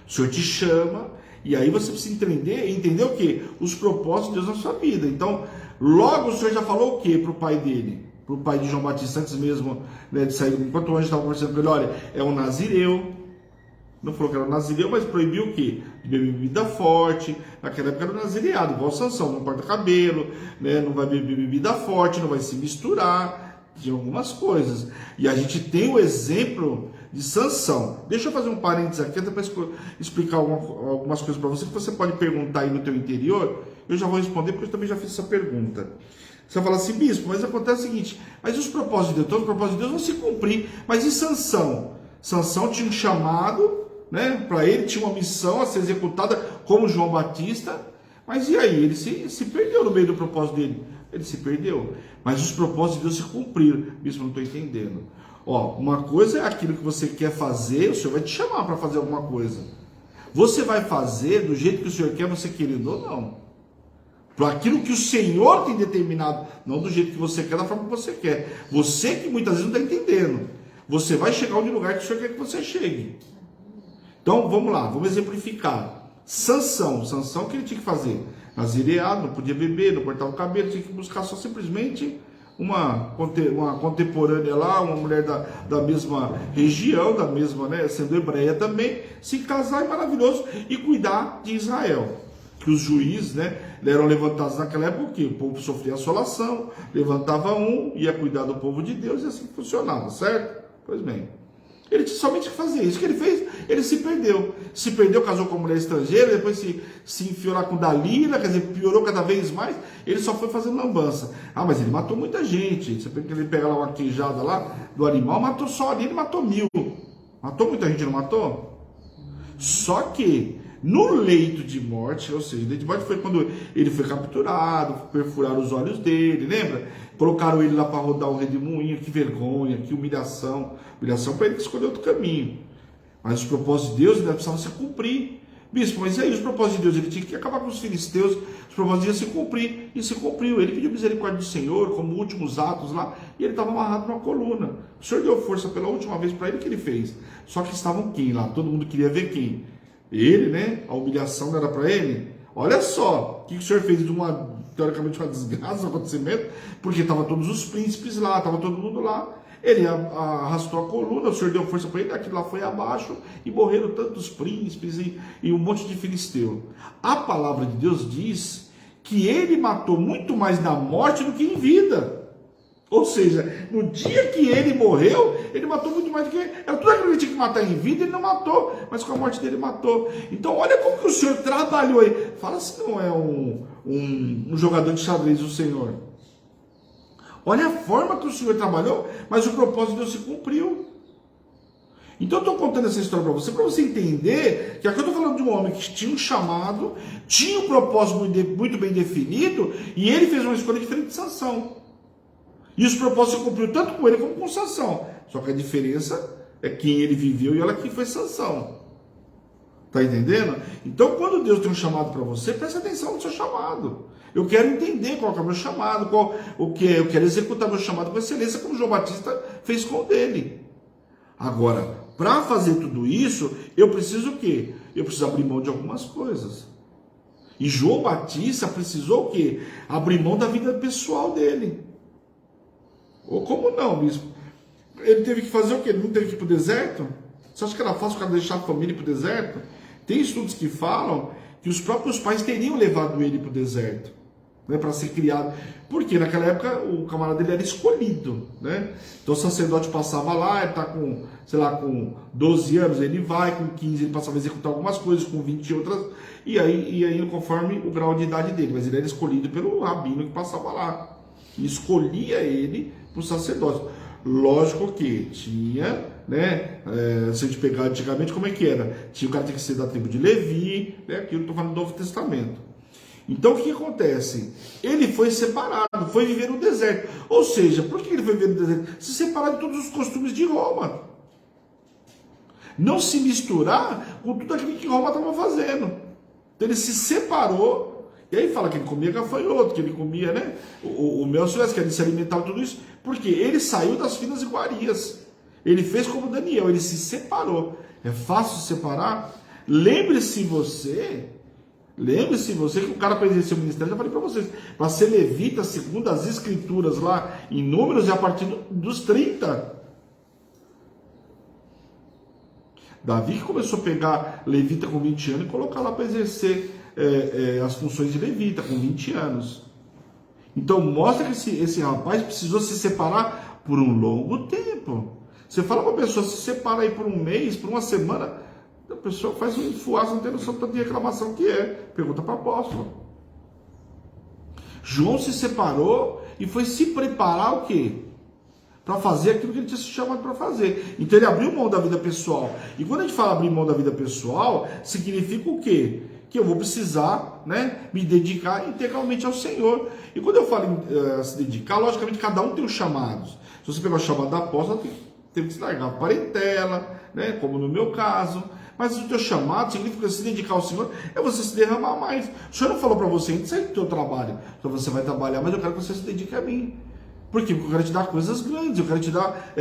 O Senhor te chama, e aí você precisa entender o quê? Os propósitos de Deus na sua vida. Então, logo o Senhor já falou o quê para o pai dele? Para o pai de João Batista, antes mesmo, né, de sair. Enquanto o anjo estava conversando com ele, olha, é um nazireu. Não falou que era um nazireu, mas proibiu o quê? De beber bebida forte. Naquela época era um nazireado, igual Sansão, não corta cabelo, né? Não vai beber bebida forte, não vai se misturar. Tinha algumas coisas. E a gente tem o exemplo de Sansão. Deixa eu fazer um parênteses aqui, até para explicar algumas coisas para você, que você pode perguntar aí no teu interior. Eu já vou responder, porque eu também já fiz essa pergunta. Você vai falar assim, bispo, mas acontece o seguinte, mas os propósitos de Deus, todos os propósitos de Deus vão se cumprir. Mas e Sansão? Sansão tinha um chamado, né? Para ele tinha uma missão a ser executada como João Batista, mas e aí? Ele se perdeu no meio do propósito dele. Ele se perdeu. Mas os propósitos de Deus se cumpriram. Isso eu não estou entendendo. Ó, uma coisa é aquilo que você quer fazer, o Senhor vai te chamar para fazer alguma coisa. Você vai fazer do jeito que o Senhor quer, você querendo ou não. Para aquilo que o Senhor tem determinado, não do jeito que você quer, da forma que você quer. Você que muitas vezes não está entendendo. Você vai chegar onde lugar que o Senhor quer que você chegue. Então, vamos lá, vamos exemplificar. Sansão, o que ele tinha que fazer? Nazireado, não podia beber, não cortar o cabelo, tinha que buscar só simplesmente uma contemporânea lá, uma mulher da mesma região, da mesma, né, sendo hebreia também, se casar, é maravilhoso, e cuidar de Israel. Que os juízes, né, eram levantados naquela época, que o povo sofria assolação, levantava um, ia cuidar do povo de Deus, e assim funcionava, certo? Pois bem. Ele tinha somente que fazer isso. O que ele fez? Ele se perdeu. Se perdeu, casou com uma mulher estrangeira, depois se enfiou lá com Dalila, quer dizer, piorou cada vez mais. Ele só foi fazendo lambança. Ah, mas ele matou muita gente. Você pega que ele pega lá uma queijada lá do animal, matou só ali, ele matou 1000. Matou muita gente, não matou? Só que no leito de morte, ou seja, leito de morte foi quando ele foi capturado, perfuraram os olhos dele, lembra? Colocaram ele lá para rodar o redemoinho, que vergonha, que humilhação. Humilhação para ele que escolheu outro caminho. Mas os propósitos de Deus precisavam se cumprir. Bispo, mas e aí os propósitos de Deus? Ele tinha que acabar com os filisteus, os propósitos iam se cumprir, e se cumpriu. Ele pediu misericórdia do Senhor, como últimos atos lá, e ele estava amarrado numa coluna. O Senhor deu força pela última vez para ele, que ele fez. Só que estavam quem lá? Todo mundo queria ver quem? Ele, né? A humilhação não era para ele? Olha só, o que o Senhor fez de teoricamente, uma desgraça, um acontecimento, porque estavam todos os príncipes lá, estava todo mundo lá. Ele arrastou a coluna, o Senhor deu força para ele, aquilo lá foi abaixo e morreram tantos príncipes e um monte de filisteu. A palavra de Deus diz que ele matou muito mais na morte do que em vida. Ou seja, no dia que ele morreu, ele matou muito mais do que... Era tudo aquilo que ele tinha que matar em vida, ele não matou, mas com a morte dele matou. Então olha como que o Senhor trabalhou aí. Fala se não é um jogador de xadrez o Senhor. Olha a forma que o Senhor trabalhou, mas o propósito de Deus se cumpriu. Então eu estou contando essa história para você entender que aqui eu estou falando de um homem que tinha um chamado, tinha um propósito muito bem definido, e ele fez uma escolha diferente de Sansão. E os propósitos se cumpriu tanto com ele como com Sansão. Só que a diferença é quem ele viveu e olha quem foi Sansão. Está entendendo? Então quando Deus tem um chamado para você, preste atenção no seu chamado. Eu quero entender qual é o meu chamado, eu quero executar meu chamado com excelência, como João Batista fez com o dele. Agora, para fazer tudo isso, eu preciso o quê? Eu preciso abrir mão de algumas coisas. E João Batista precisou o quê? Abrir mão da vida pessoal dele. Ou como não, bispo? Ele teve que fazer o quê? Ele não teve que ir para o deserto? Você acha que era fácil o cara deixar a família para o deserto? Tem estudos que falam que os próprios pais teriam levado ele para o deserto, né, para ser criado. Porque naquela época o camarada dele era escolhido, né? Então o sacerdote passava lá, ele está com, sei lá, com 12 anos, ele vai, com 15 ele passava a executar algumas coisas, com 20 outras, e aí conforme o grau de idade dele, mas ele era escolhido pelo rabino que passava lá, e escolhia ele para o sacerdócio. Lógico que tinha, né? Se a gente pegar antigamente, como é que era? O cara tinha que ser da tribo de Levi, né? Aquilo que eu estou falando do Novo Testamento. Então o que acontece? Ele foi separado, foi viver no deserto. Ou seja, por que ele foi viver no deserto? Se separar de todos os costumes de Roma. Não se misturar com tudo aquilo que Roma estava fazendo. Então ele se separou. E aí fala que ele comia gafanhoto, que ele comia, né, o mel silvestre, que ele se alimentava tudo isso, porque ele saiu das finas iguarias. Ele fez como Daniel, ele se separou. É fácil se separar? Lembre-se você que o cara para exercer o ministério, já falei para vocês, para ser levita, segundo as escrituras lá, em Números, é a partir dos 30. Davi que começou a pegar levita com 20 anos e colocar lá para exercer as funções de levita com 20 anos. Então mostra que esse rapaz precisou se separar por um longo tempo. Você fala para a pessoa, se separa aí por um mês, por uma semana, a pessoa faz um fuaço, não tem noção de reclamação que é. Pergunta para o apóstolo. João se separou e foi se preparar o quê? Para fazer aquilo que ele tinha se chamado para fazer. Então ele abriu mão da vida pessoal. E quando a gente fala abrir mão da vida pessoal, significa o quê? Que eu vou precisar, né, me dedicar integralmente ao Senhor. E quando eu falo em se dedicar, logicamente cada um tem os chamados. Se você pegar o chamado da apóstola, tem que se largar a parentela, né, como no meu caso. Mas o teu chamado significa se dedicar ao Senhor, é você se derramar mais. O Senhor não falou para você, antes sair do teu trabalho. Então você vai trabalhar, mas eu quero que você se dedique a mim. Por quê? Porque eu quero te dar coisas grandes, eu quero te dar,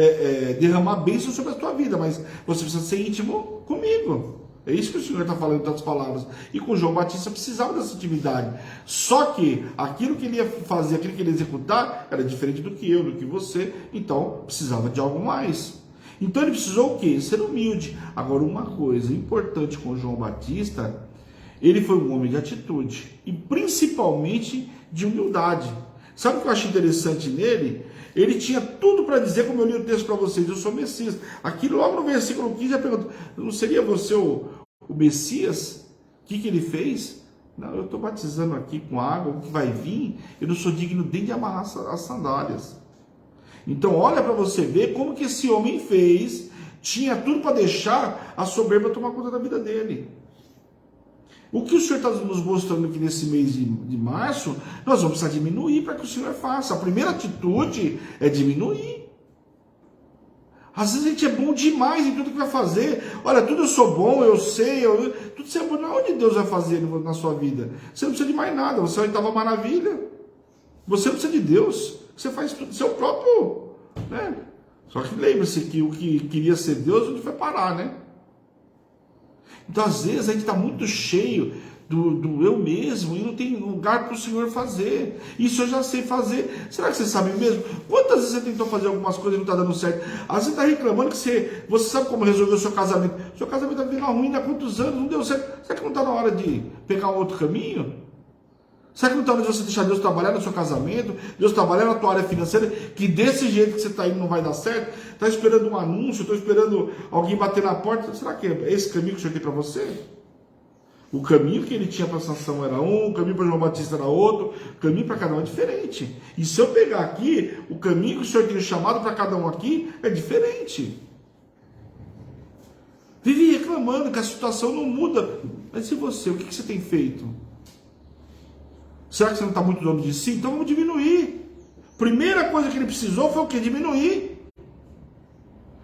derramar bênçãos sobre a tua vida, mas você precisa ser íntimo comigo. É isso que o Senhor está falando em tantas palavras. E com João Batista precisava dessa intimidade. Só que aquilo que ele ia fazer, aquilo que ele ia executar, era diferente do que eu, do que você. Então, precisava de algo mais. Então, ele precisou o quê? Ser humilde. Agora, uma coisa importante com João Batista, ele foi um homem de atitude. E principalmente de humildade. Sabe o que eu acho interessante nele? Ele tinha tudo para dizer, como eu li o texto para vocês, eu sou Messias. Aqui logo no versículo 15 já pergunta, não seria você o Messias? O que ele fez? Não, eu estou batizando aqui com água, o que vai vir, eu não sou digno nem de amarrar as sandálias. Então olha para você ver como que esse homem fez, tinha tudo para deixar a soberba tomar conta da vida dele. O que o Senhor está nos mostrando aqui nesse mês de março, nós vamos precisar diminuir para que o Senhor faça. A primeira atitude é diminuir. Às vezes a gente é bom demais em tudo que vai fazer. Olha, tudo eu sou bom, eu sei, tudo você é bom. Onde Deus vai fazer na sua vida? Você não precisa de mais nada, você é a oitava maravilha. Você não precisa de Deus, você faz tudo, seu próprio, né? Só que lembre-se que o que queria ser Deus, onde foi parar, né? Então, às vezes, a gente está muito cheio do eu mesmo e não tem lugar para o Senhor fazer. Isso eu já sei fazer. Será que você sabe mesmo? Quantas vezes você tentou fazer algumas coisas e não está dando certo? Às vezes você está reclamando que você sabe como resolver o seu casamento. O seu casamento está vindo ruim há quantos anos? Não deu certo. Será que não está na hora de pegar um outro caminho? Será que não está na hora de você deixar Deus trabalhar no seu casamento? Deus trabalhar na tua área financeira? Que desse jeito que você está indo não vai dar certo? Está esperando um anúncio? Estou esperando alguém bater na porta? Será que é esse caminho que o Senhor tem para você? O caminho que ele tinha para Sansão era um, o caminho para João Batista era outro, o caminho para cada um é diferente. E se eu pegar aqui, o caminho que o Senhor tem chamado para cada um aqui é diferente. Vive reclamando que a situação não muda. Mas e você? O que você tem feito? Será que você não está muito dono de si? Então vamos diminuir. Primeira coisa que ele precisou foi o quê? Diminuir.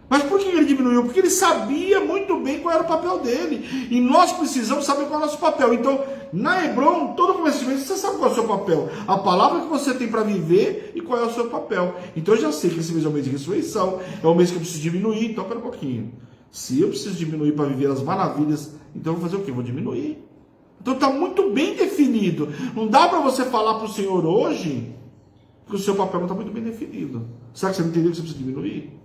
Mas por que ele diminuiu? Porque ele sabia muito bem qual era o papel dele. E nós precisamos saber qual é o nosso papel. Então, na Hebron, todo começo de mês, você sabe qual é o seu papel. A palavra que você tem para viver e qual é o seu papel. Então eu já sei que esse mês é o mês de ressurreição, é o mês que eu preciso diminuir. Então, pera um pouquinho. Se eu preciso diminuir para viver as maravilhas, então eu vou fazer o quê? Eu vou diminuir. Então está muito bem definido. Não dá para você falar para o Senhor hoje que o seu papel não está muito bem definido. Será que você não entendeu que você precisa diminuir?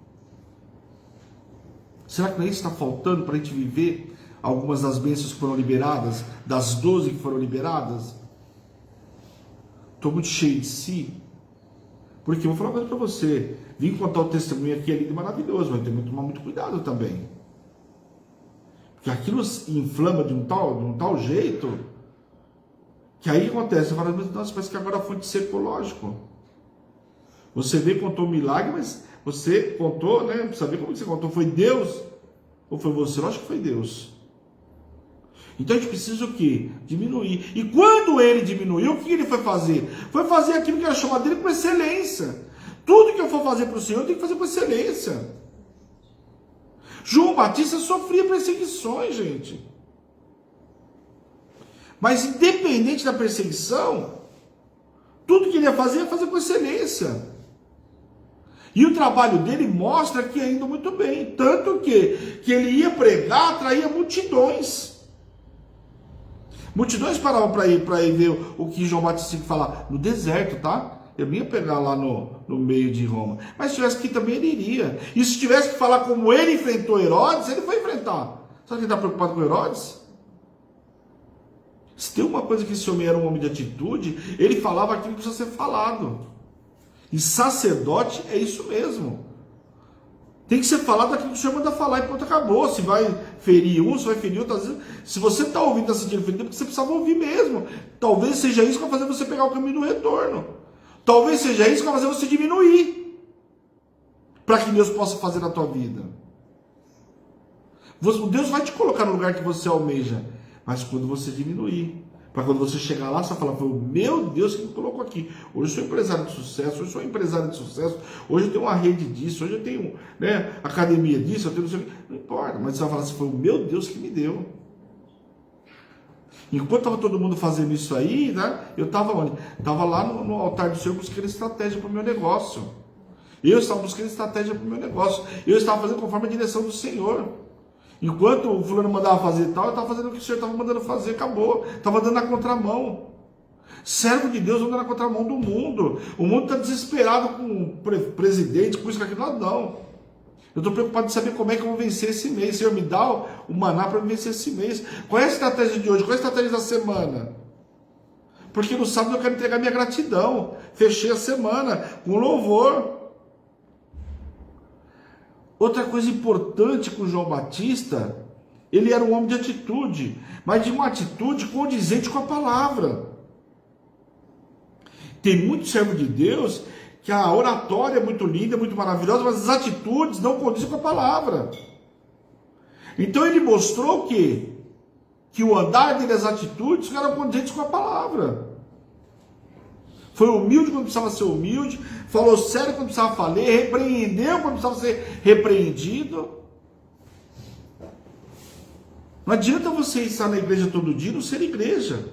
Será que não é isso que está faltando para a gente viver algumas das bênçãos que foram liberadas, das 12 que foram liberadas? Estou muito cheio de si. Porque eu vou falar uma coisa para você. Vim contar o testemunho aqui, é lindo e maravilhoso, mas tem que tomar muito cuidado também. Porque aquilo inflama de um tal jeito, que aí acontece, você fala, nossa, parece que agora a fonte de ecológico. Você veio e contou um milagre, mas você contou, né? Precisa ver como você contou. Foi Deus? Ou foi você? Eu acho que foi Deus. Então a gente precisa o quê? Diminuir. E quando ele diminuiu, o que ele foi fazer? Foi fazer aquilo que era chamado dele com excelência. Tudo que eu for fazer para o Senhor, eu tenho que fazer com excelência. João Batista sofria perseguições, gente. Mas independente da perseguição, tudo que ele ia fazer com excelência. E o trabalho dele mostra que ainda muito bem. Tanto que ele ia pregar, atraía multidões. Multidões paravam para ir ver o que João Batista tinha que falar. No deserto, tá? Eu não ia pegar lá no meio de Roma. Mas se tivesse que ir também, ele iria. E se tivesse que falar como ele enfrentou Herodes, ele foi enfrentar. Sabe que ele está preocupado com Herodes? Se tem uma coisa que esse homem era um homem de atitude, ele falava aquilo que precisa ser falado. E sacerdote é isso mesmo. Tem que ser falado aquilo que o Senhor manda falar e pronto, acabou. Se vai ferir um, se vai ferir outro. Às vezes, se você está ouvindo, está sentindo ferido, é porque você precisava ouvir mesmo. Talvez seja isso que vai fazer você pegar o caminho do retorno. Talvez seja isso que vai fazer você diminuir. Para que Deus possa fazer na tua vida. Deus vai te colocar no lugar que você almeja. Mas quando você diminuir. Para quando você chegar lá, você vai falar, foi o meu Deus que me colocou aqui. Hoje eu sou empresário de sucesso, hoje eu sou empresário de sucesso, hoje eu tenho uma rede disso, hoje eu tenho, né, academia disso, eu tenho não importa, mas você vai falar assim, foi o meu Deus que me deu. Enquanto estava todo mundo fazendo isso aí, né, eu estava onde? Estava lá no altar do Senhor buscando estratégia para o meu negócio. Eu estava buscando estratégia para o meu negócio. Eu estava fazendo conforme a direção do Senhor. Enquanto o fulano mandava fazer tal, eu estava fazendo o que o Senhor estava mandando fazer, acabou. Estava dando na contramão. Servo de Deus anda na contramão do mundo. O mundo está desesperado com o presidente, com isso, com aquilo. Não. Eu estou preocupado em saber como é que eu vou vencer esse mês. Senhor, me dá o maná para vencer esse mês. Qual é a estratégia de hoje? Qual é a estratégia da semana? Porque no sábado eu quero entregar minha gratidão. Fechei a semana com louvor. Outra coisa importante com João Batista, ele era um homem de atitude, mas de uma atitude condizente com a palavra. Tem muito servo de Deus que a oratória é muito linda, muito maravilhosa, mas as atitudes não condizem com a palavra. Então ele mostrou que o andar dele, as atitudes, eram condizentes com a palavra. Foi humilde quando precisava ser humilde, falou sério quando precisava falar, repreendeu quando precisava ser repreendido. Não adianta você estar na igreja todo dia e não ser igreja.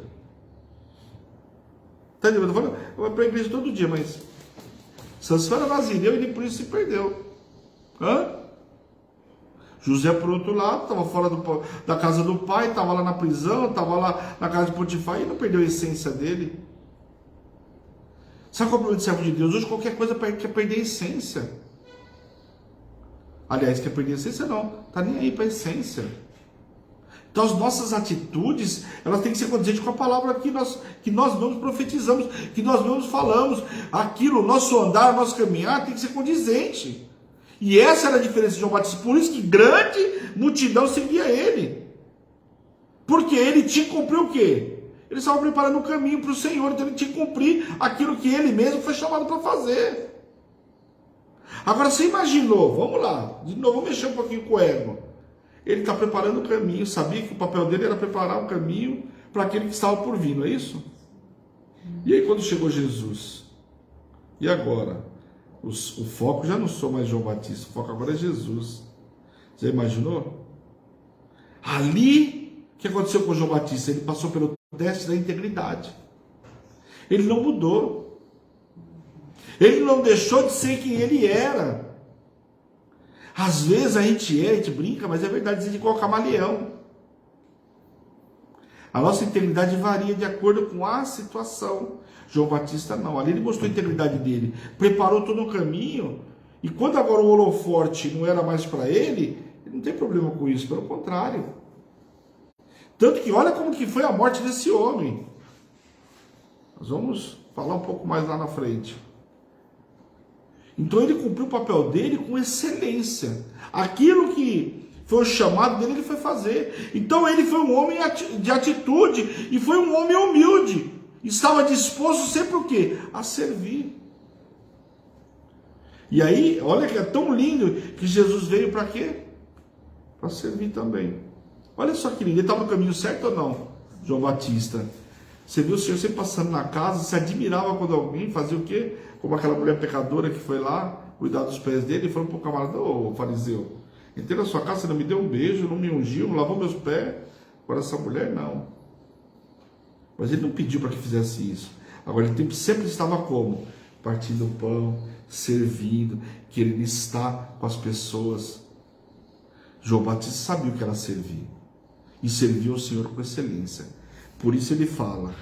Tá entendendo? Eu tô falando, eu vou para a igreja todo dia, mas Sansão era nazireu e nem por isso se perdeu. José, por outro lado, estava fora da casa do pai, estava lá na prisão, estava lá na casa de Potifar e não perdeu a essência dele. Sabe qual é o problema de servo de Deus? Hoje qualquer coisa quer perder a essência. Aliás, quer perder a essência não, está nem aí para a essência. Então as nossas atitudes, elas têm que ser condizentes com a palavra que nós mesmos profetizamos, que nós mesmos falamos. Aquilo, nosso andar, nosso caminhar tem que ser condizente. E essa era a diferença de João Batista. Por isso que grande multidão seguia ele. Porque ele tinha que cumprir o quê? Ele estava preparando o caminho para o Senhor, então ele tinha que cumprir aquilo que ele mesmo foi chamado para fazer. Agora você imaginou, vamos lá, de novo, vamos mexer um pouquinho com o ego. Ele está preparando o caminho, sabia que o papel dele era preparar o caminho para aquele que estava por vir, não é isso? E aí quando chegou Jesus, e agora? O foco já não sou mais João Batista, o foco agora é Jesus. Já imaginou? Ali, o que aconteceu com João Batista? Ele passou pelo teste da integridade. Ele não mudou. Ele não deixou de ser quem ele era. Às vezes a gente brinca, mas é verdade, a gente é igual camaleão. A nossa integridade varia de acordo com a situação. João Batista não, ali ele mostrou a integridade dele, preparou todo o caminho, e quando agora o holoforte não era mais para ele não tem problema com isso, pelo contrário. Tanto que olha como que foi a morte desse homem. Nós vamos falar um pouco mais lá na frente. Então ele cumpriu o papel dele com excelência. Aquilo que foi o chamado dele, ele foi fazer. Então ele foi um homem de atitude e foi um homem humilde. Estava disposto sempre o quê? A servir. E aí, olha que é tão lindo que Jesus veio para quê? Para servir também. Olha só que lindo, ele estava no caminho certo ou não? João Batista. Você viu o Senhor sempre passando na casa, se admirava quando alguém fazia o quê? Como aquela mulher pecadora que foi lá, cuidar dos pés dele, e falou para o camarada: ô fariseu, entrei na sua casa, você não me deu um beijo, não me ungiu, não lavou meus pés. Agora essa mulher não. Mas ele não pediu para que fizesse isso. Agora ele sempre estava como? Partindo o pão, servindo, querendo estar com as pessoas. João Batista sabia o que era servir. E serviu ao Senhor com excelência. Por isso ele fala,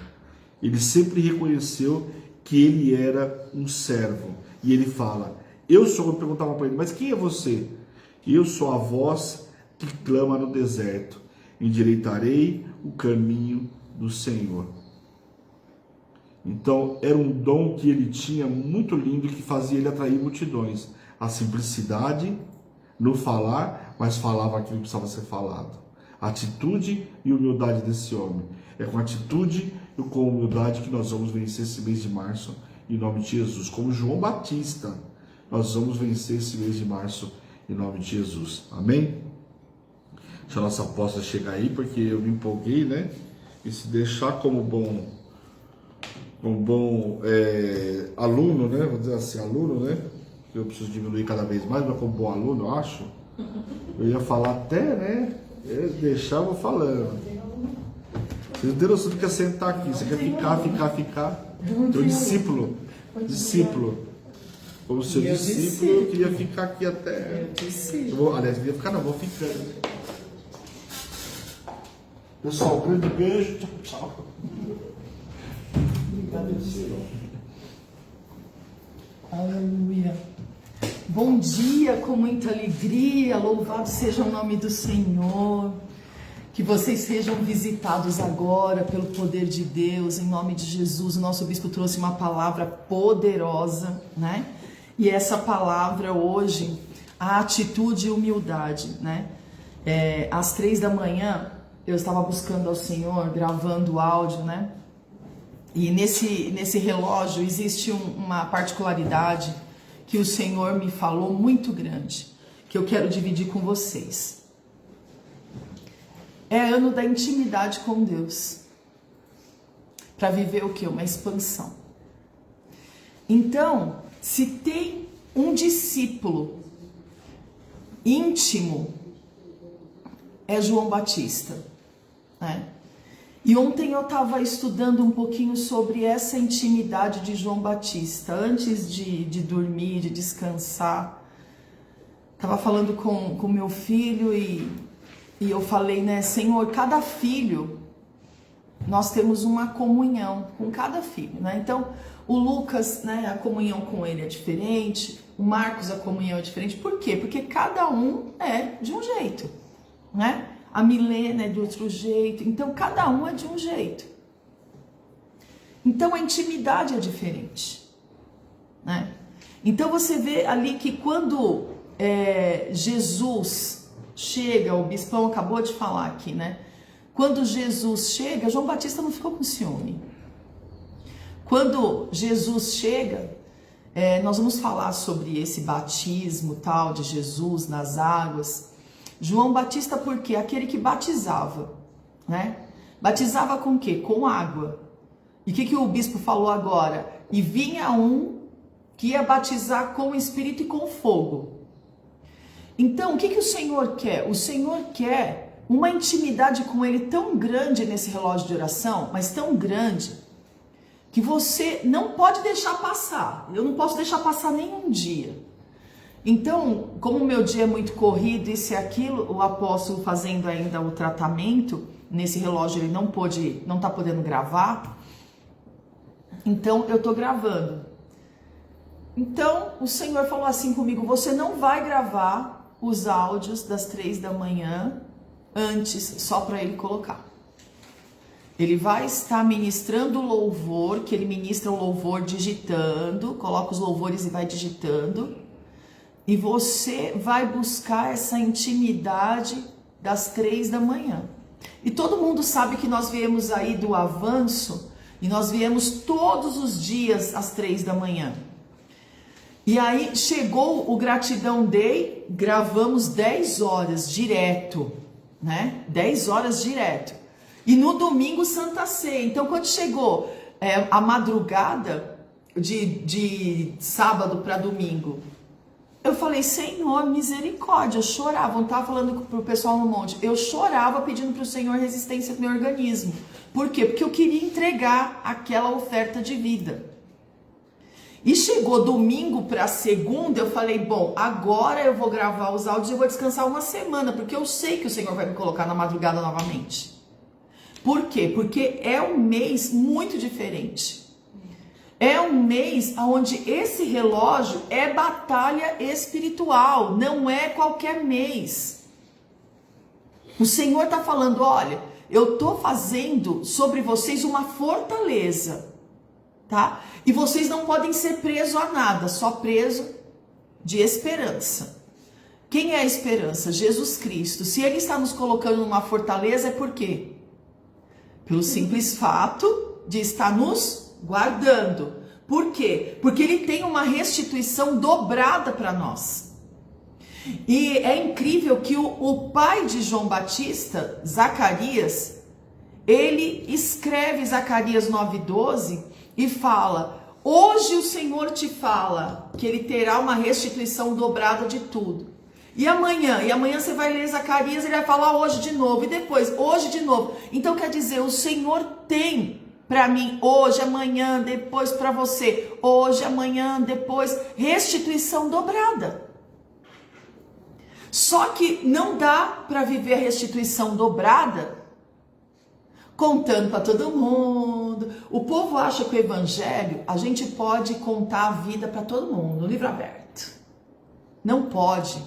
ele sempre reconheceu que ele era um servo. E ele fala, eu perguntava para ele, mas quem é você? Eu sou a voz que clama no deserto, endireitarei o caminho do Senhor. Então era um dom que ele tinha muito lindo, que fazia ele atrair multidões. A simplicidade no falar, mas falava aquilo que precisava ser falado. A atitude e humildade desse homem. É com atitude e com humildade que nós vamos vencer esse mês de março, em nome de Jesus. Como João Batista, nós vamos vencer esse mês de março, em nome de Jesus. Amém? Deixa a nossa apóstola chegar aí, porque eu me empolguei, né? E se deixar como bom aluno, né? Vou dizer assim, aluno, né? Eu preciso diminuir cada vez mais, mas como bom aluno, eu acho. Eu ia falar até, né? Eu deixava falando. Vocês não têm noção do que é sentar aqui. Você quer ficar. Teu discípulo. Como seu discípulo, eu queria ficar aqui até. Aliás, eu queria ficar, não, vou ficando. Pessoal, grande beijo. Tchau. Obrigado, Senhor. Aleluia. Bom dia, com muita alegria. Louvado seja o nome do Senhor. Que vocês sejam visitados agora pelo poder de Deus, em nome de Jesus. O nosso bispo trouxe uma palavra poderosa, né? E essa palavra hoje, a atitude e humildade, né? Às 3 da manhã, eu estava buscando ao Senhor, gravando o áudio, né? E nesse relógio existe uma particularidade que o Senhor me falou muito grande, que eu quero dividir com vocês. É ano da intimidade com Deus. Para viver o quê? Uma expansão. Então, se tem um discípulo íntimo, é João Batista, né? E ontem eu estava estudando um pouquinho sobre essa intimidade de João Batista, antes de dormir, de descansar. Estava falando com meu filho e eu falei, né, Senhor, cada filho, nós temos uma comunhão com cada filho, né? Então, o Lucas, né, a comunhão com ele é diferente, o Marcos, a comunhão é diferente. Por quê? Porque cada um é de um jeito, né? A Milena é de outro jeito, então cada um é de um jeito. Então a intimidade é diferente, né? Então você vê ali que quando Jesus chega, o bispão acabou de falar aqui, né? Quando Jesus chega, João Batista não ficou com ciúme. Quando Jesus chega, nós vamos falar sobre esse batismo tal de Jesus nas águas. João Batista, porque aquele que batizava, né? Batizava com o quê? Com água. E o que o bispo falou agora? E vinha um que ia batizar com o Espírito e com fogo. Então, o que o Senhor quer? O Senhor quer uma intimidade com Ele tão grande nesse relógio de oração, mas tão grande, que você não pode deixar passar. Eu não posso deixar passar nenhum dia. Então, como o meu dia é muito corrido, isso e aquilo, o apóstolo fazendo ainda o tratamento, nesse relógio ele não está podendo gravar, então eu estou gravando. Então, o Senhor falou assim comigo, você não vai gravar os áudios das 3 da manhã antes, só para ele colocar. Ele vai estar ministrando o louvor, que ele ministra o louvor digitando, coloca os louvores e vai digitando. E você vai buscar essa intimidade das 3 da manhã. E todo mundo sabe que nós viemos aí do avanço e nós viemos todos os dias às 3 da manhã. E aí chegou o Gratidão Day, gravamos 10 horas direto, né? 10 horas direto. E no domingo Santa Ceia. Então quando chegou a madrugada de sábado para domingo, eu falei, Senhor, misericórdia, eu chorava, eu estava falando pro pessoal no monte, eu chorava pedindo pro Senhor resistência no meu organismo. Por quê? Porque eu queria entregar aquela oferta de vida. E chegou domingo para segunda, eu falei, bom, agora eu vou gravar os áudios e eu vou descansar uma semana, porque eu sei que o Senhor vai me colocar na madrugada novamente. Por quê? Porque é um mês muito diferente. É um mês onde esse relógio é batalha espiritual, não é qualquer mês. O Senhor está falando, olha, eu estou fazendo sobre vocês uma fortaleza, tá? E vocês não podem ser presos a nada, só preso de esperança. Quem é a esperança? Jesus Cristo. Se Ele está nos colocando numa fortaleza, é por quê? Pelo simples fato de estar nos guardando. Por quê? Porque Ele tem uma restituição dobrada para nós. E é incrível que o pai de João Batista, Zacarias, ele escreve Zacarias 9:12 e fala, hoje o Senhor te fala que Ele terá uma restituição dobrada de tudo. E amanhã você vai ler Zacarias, ele vai falar hoje de novo, e depois, hoje de novo. Então quer dizer, o Senhor tem para mim, hoje, amanhã, depois para você, hoje, amanhã, depois, restituição dobrada. Só que não dá para viver a restituição dobrada contando para todo mundo. O povo acha que o evangelho, a gente pode contar a vida para todo mundo, livro aberto. Não pode.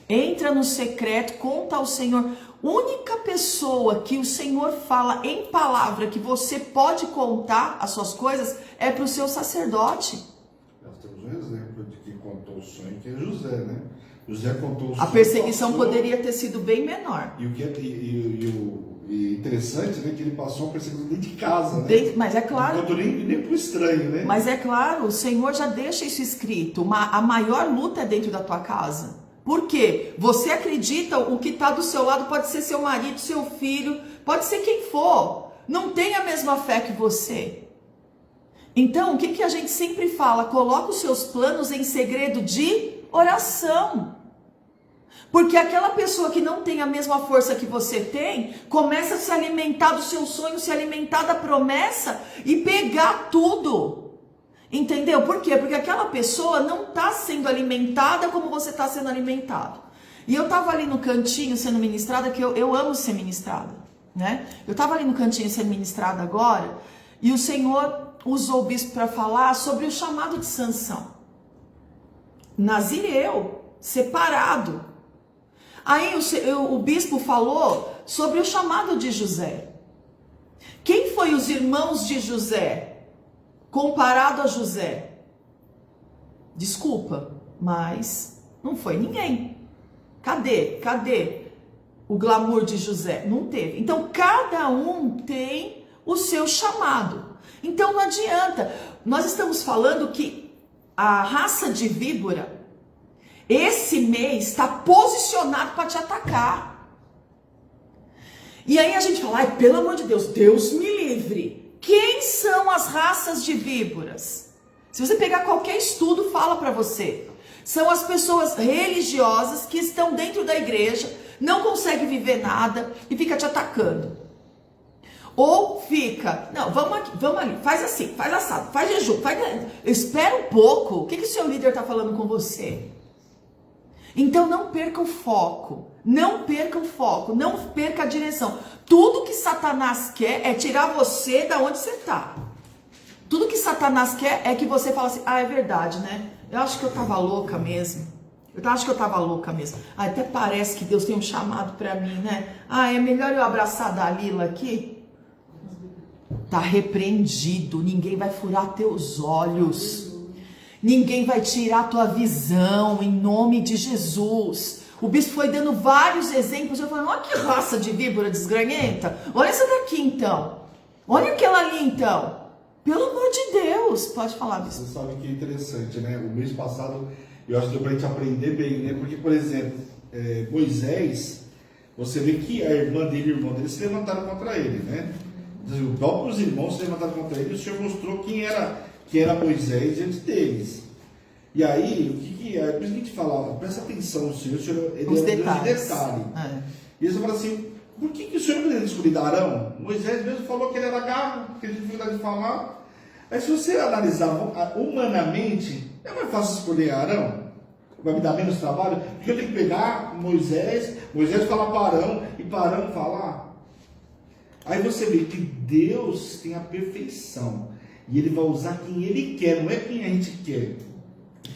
Entra no secreto, conta ao Senhor. Única pessoa que o Senhor fala em palavra que você pode contar as suas coisas é para o seu sacerdote. Nós temos um exemplo de que contou o sonho, que é José, né? José contou o sonho. A perseguição poderia ter sido bem menor. E o que é interessante, né, que ele passou a perseguição dentro de casa, né? Mas é claro. Não contou nem para o estranho, né? Mas é claro, o Senhor já deixa isso escrito. A maior luta é dentro da tua casa. Por quê? Você acredita, o que está do seu lado pode ser seu marido, seu filho, pode ser quem for. Não tem a mesma fé que você. Então, o que, que a gente sempre fala? Coloca os seus planos em segredo de oração. Porque aquela pessoa que não tem a mesma força que você tem, começa a se alimentar do seu sonho, se alimentar da promessa e pegar tudo. Entendeu? Por quê? Porque aquela pessoa não está sendo alimentada como você está sendo alimentado. E eu estava ali no cantinho sendo ministrada, que eu amo ser ministrada, né? Eu estava ali no cantinho sendo ministrada agora, e o Senhor usou o bispo para falar sobre o chamado de Sansão. Nazireu, separado. Aí o bispo falou sobre o chamado de José. Quem foi os irmãos de José comparado a José? Desculpa, mas não foi ninguém. Cadê o glamour de José? Não teve. Então cada um tem o seu chamado. Então não adianta. Nós estamos falando que a raça de víbora, esse mês, está posicionado para te atacar. E aí a gente fala, ai, pelo amor de Deus, Deus me livre. Quem são as raças de víboras? Se você pegar qualquer estudo, fala para você. São as pessoas religiosas que estão dentro da igreja, não conseguem viver nada e fica te atacando. Ou fica, não, vamos aqui, vamos ali, faz assim, faz assado, faz jejum, espera um pouco, o que o seu líder está falando com você? Então não perca o foco, não perca a direção. Tudo que Satanás quer é tirar você da onde você está. Tudo que Satanás quer é que você fale assim, ah, é verdade, né? Eu acho que eu tava louca mesmo. Ah, até parece que Deus tem um chamado para mim, né? Ah, é melhor eu abraçar a Dalila aqui? Tá repreendido, ninguém vai furar teus olhos. Ninguém vai tirar a tua visão, em nome de Jesus. O bispo foi dando vários exemplos. Eu falei, olha que raça de víbora desgranhenta. Olha essa daqui então. Olha aquela ali então. Pelo amor de Deus. Pode falar, bispo. Você sabe que é interessante, né? O mês passado, eu acho que deu pra gente aprender bem, né? Porque, por exemplo, Moisés, você vê que a irmã dele e o irmão dele se levantaram contra ele, né? Os próprios irmãos se levantaram contra ele. E o Senhor mostrou quem era Moisés diante deles. E aí, o que é? Por isso que a gente fala, presta atenção, o Senhor ele é um Deus de detalhe. E eles falam assim, por que o Senhor queria escolher Arão? Moisés mesmo falou que ele era gago, que ele tinha dificuldade de falar. Aí se você analisar humanamente, é mais fácil escolher Arão? Vai me dar menos trabalho? Porque eu tenho que pegar Moisés falar para Arão, e para Arão falar. Aí você vê que Deus tem a perfeição. E Ele vai usar quem Ele quer, não é quem a gente quer.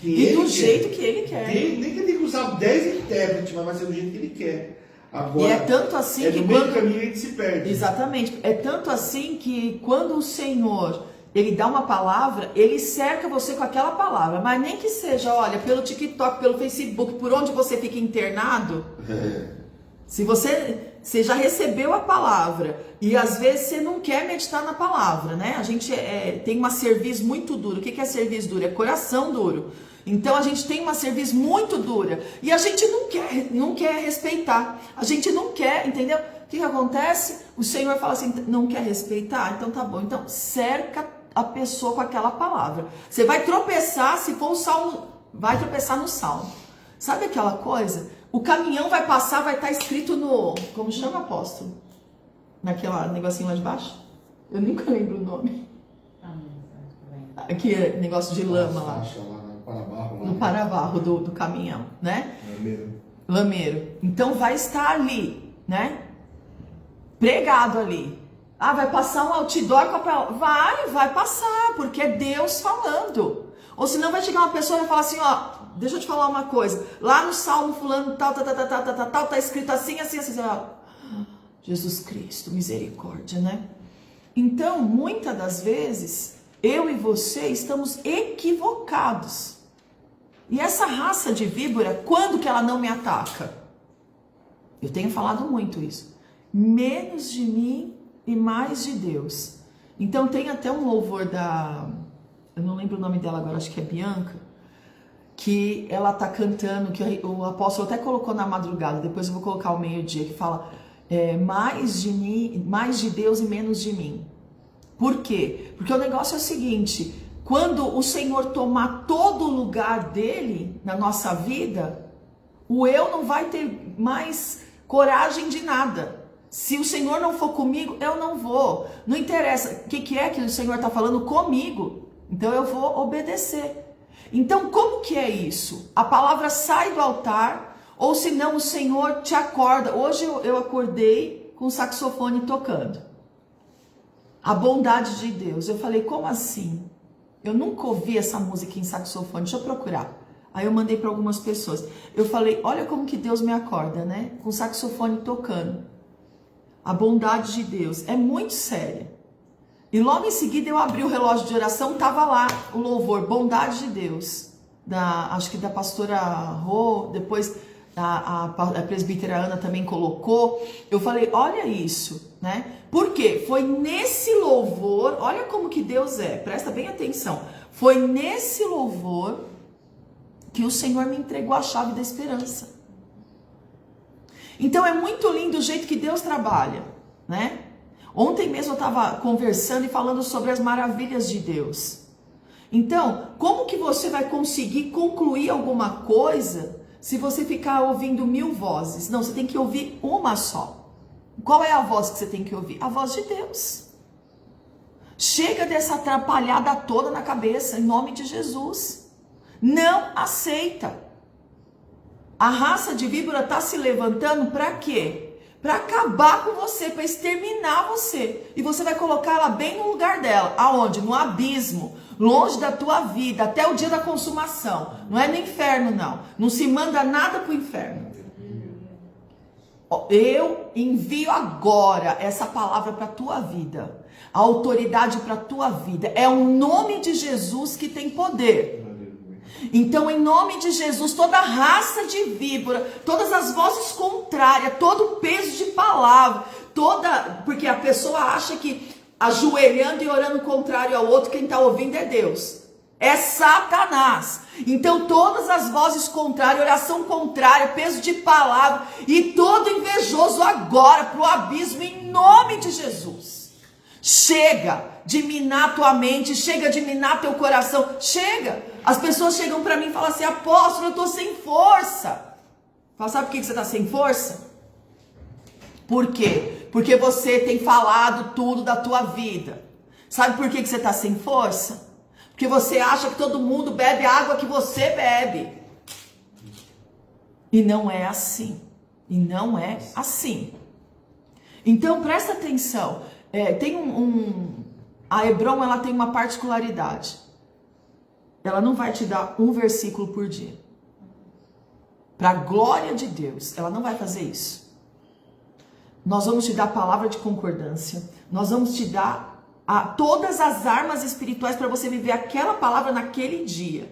E do jeito que Ele quer. Nem que Ele tem que usar 10 intérpretes, mas vai ser do jeito que Ele quer. Agora, e é tanto assim que no meio do caminho a gente se perde. Exatamente. É tanto assim que quando o Senhor, Ele dá uma palavra, Ele cerca você com aquela palavra. Mas nem que seja, olha, pelo TikTok, pelo Facebook, por onde você fica internado. Se você já recebeu a palavra e às vezes você não quer meditar na palavra, né? A gente tem uma cerviz muito dura. O que é cerviz dura? É coração duro. Então a gente tem uma cerviz muito dura e a gente não quer respeitar. A gente não quer, entendeu? O que acontece? O Senhor fala assim, não quer respeitar? Então tá bom. Então cerca a pessoa com aquela palavra. Você vai tropeçar, se for o salmo, vai tropeçar no salmo. Sabe aquela coisa? O caminhão vai passar, vai estar escrito no... Como chama, apóstolo? Naquela negocinho lá de baixo? Eu nunca lembro o nome. Aqui é negócio de lama lá. No parabarro do caminhão, né? Lameiro. Então vai estar ali, né? Pregado ali. Ah, vai passar um outdoor com a palavra. Vai passar, porque é Deus falando. Ou senão vai chegar uma pessoa e vai falar assim, ó... Deixa eu te falar uma coisa. Lá no Salmo fulano, tal, tá escrito assim. Jesus Cristo, misericórdia, né? Então, muitas das vezes, eu e você estamos equivocados. E essa raça de víbora, quando que ela não me ataca? Eu tenho falado muito isso. Menos de mim e mais de Deus. Então, tem até um louvor da... Eu não lembro o nome dela agora, acho que é Bianca. Que ela tá cantando, que o apóstolo até colocou na madrugada, depois eu vou colocar ao meio-dia, que fala mais de mim, mais de Deus e menos de mim. Por quê? Porque o negócio é o seguinte, quando o Senhor tomar todo o lugar dele na nossa vida, o eu não vai ter mais coragem de nada. Se o Senhor não for comigo, eu não vou. Não interessa o que é que o Senhor está falando comigo. Então eu vou obedecer. Então como que é isso? A palavra sai do altar, ou senão o Senhor te acorda. Hoje eu acordei com o saxofone tocando. A bondade de Deus. Eu falei, como assim? Eu nunca ouvi essa música em saxofone. Deixa eu procurar. Aí eu mandei para algumas pessoas. Eu falei, olha como que Deus me acorda, né? Com o saxofone tocando. A bondade de Deus é muito séria. E logo em seguida eu abri o relógio de oração, tava lá o louvor, bondade de Deus. Acho que da pastora Rô, depois a presbítera Ana também colocou. Eu falei, olha isso, né? Por quê? Foi nesse louvor, olha como que Deus é, presta bem atenção. Foi nesse louvor que o Senhor me entregou a chave da esperança. Então é muito lindo o jeito que Deus trabalha, né? Ontem mesmo eu estava conversando e falando sobre as maravilhas de Deus. Então, como que você vai conseguir concluir alguma coisa se você ficar ouvindo 1000 vozes? Não, você tem que ouvir uma só. Qual é a voz que você tem que ouvir? A voz de Deus. Chega dessa atrapalhada toda na cabeça, em nome de Jesus. Não aceita. A raça de víbora está se levantando para quê? Para acabar com você, para exterminar você. E você vai colocar ela bem no lugar dela. Aonde? No abismo. Longe da tua vida, até o dia da consumação. Não é no inferno, não. Não se manda nada para o inferno. Eu envio agora essa palavra para a tua vida. A autoridade para a tua vida. É o nome de Jesus que tem poder. Então, em nome de Jesus, toda a raça de víbora, todas as vozes contrárias, todo o peso de palavra, porque a pessoa acha que ajoelhando e orando contrário ao outro, quem está ouvindo é Deus. É Satanás. Então, todas as vozes contrárias, oração contrária, peso de palavra e todo invejoso agora para o abismo, em nome de Jesus. Chega de minar tua mente, chega de minar teu coração, chega. As pessoas chegam para mim e falam assim, apóstolo, eu estou sem força. Fala, sabe por que você está sem força? Por quê? Porque você tem falado tudo da tua vida. Sabe por que você está sem força? Porque você acha que todo mundo bebe a água que você bebe. E não é assim. E não é assim. Então presta atenção. A Hebron, ela tem uma particularidade. Ela não vai te dar um versículo por dia. Para a glória de Deus, ela não vai fazer isso. Nós vamos te dar palavra de concordância. Nós vamos te dar todas as armas espirituais para você viver aquela palavra naquele dia.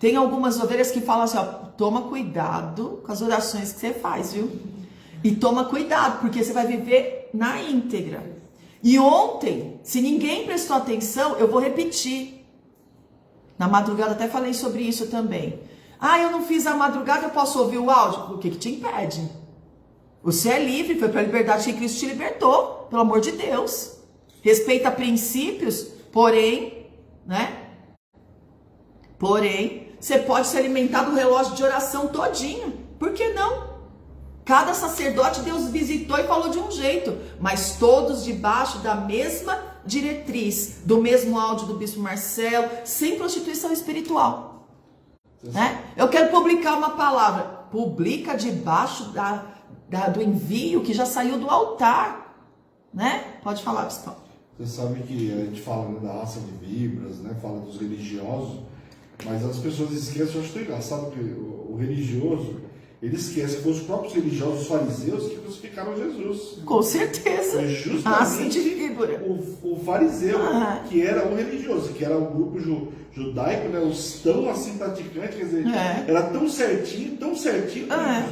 Tem algumas ovelhas que falam assim, ó, toma cuidado com as orações que você faz, viu? E toma cuidado, porque você vai viver na íntegra. E ontem, se ninguém prestou atenção, eu vou repetir. Na madrugada até falei sobre isso também. Eu não fiz a madrugada, eu posso ouvir o áudio? O que te impede? Você é livre, foi para a liberdade que Cristo te libertou, pelo amor de Deus. Respeita princípios, porém, você pode se alimentar do relógio de oração todinho. Por que não? Cada sacerdote Deus visitou e falou de um jeito, mas todos debaixo da mesma diretriz, do mesmo áudio do Bispo Marcelo, sem prostituição espiritual. Né? Eu quero publicar uma palavra, publica debaixo do envio que já saiu do altar. Né? Pode falar, Bispo. Você sabe que a gente fala, né, da raça de víboras, né, fala dos religiosos, mas as pessoas esquecem, eu acho tão engraçado que o religioso, ele esquece que foi os próprios religiosos, os fariseus, que crucificaram Jesus. Com certeza. Foi justamente o fariseu, que era o religioso, que era o grupo judaico, né, os tão assim praticantes, quer dizer, era tão certinho, que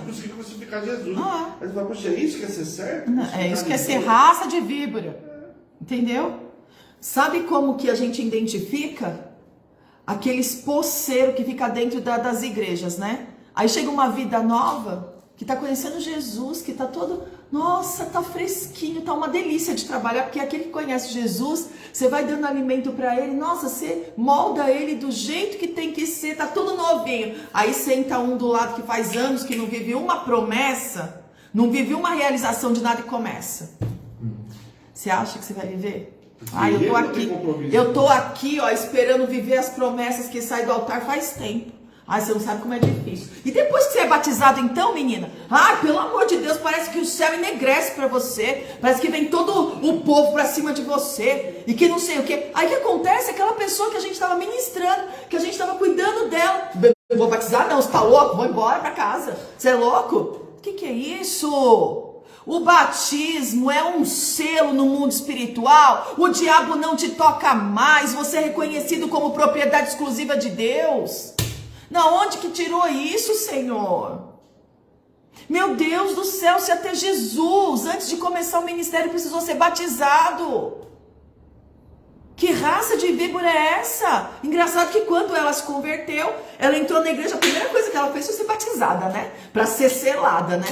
conseguiu crucificar Jesus. Aí você fala, poxa, é isso que é ser certo? É isso que é ser raça de víbora. Entendeu? Sabe como que a gente identifica? Aqueles poceiros que fica dentro das igrejas, né? Aí chega uma vida nova, que está conhecendo Jesus, que está todo, nossa, tá fresquinho, tá uma delícia de trabalhar, porque aquele que conhece Jesus, você vai dando alimento para ele, nossa, você molda ele do jeito que tem que ser, tá tudo novinho. Aí senta um do lado que faz anos que não vive uma promessa, não vive uma realização de nada e começa. Você acha que você vai viver? Ah, eu tô aqui, ó, esperando viver as promessas que saem do altar faz tempo. Ai, você não sabe como é difícil. E depois que você é batizado então, menina? Ai, pelo amor de Deus, parece que o céu enegrece pra você. Parece que vem todo o povo pra cima de você. E que não sei o quê. Aí o que acontece? Aquela pessoa que a gente tava ministrando, que a gente tava cuidando dela. Eu vou batizar? Não, você tá louco? Vou embora pra casa. Você é louco? O que é isso? O batismo é um selo no mundo espiritual. O diabo não te toca mais. Você é reconhecido como propriedade exclusiva de Deus. Da onde que tirou isso, Senhor? Meu Deus do céu, se até Jesus, antes de começar o ministério, precisou ser batizado. Que raça de víbora é essa? Engraçado que quando ela se converteu, ela entrou na igreja, a primeira coisa que ela fez foi ser batizada, né? Para ser selada, né?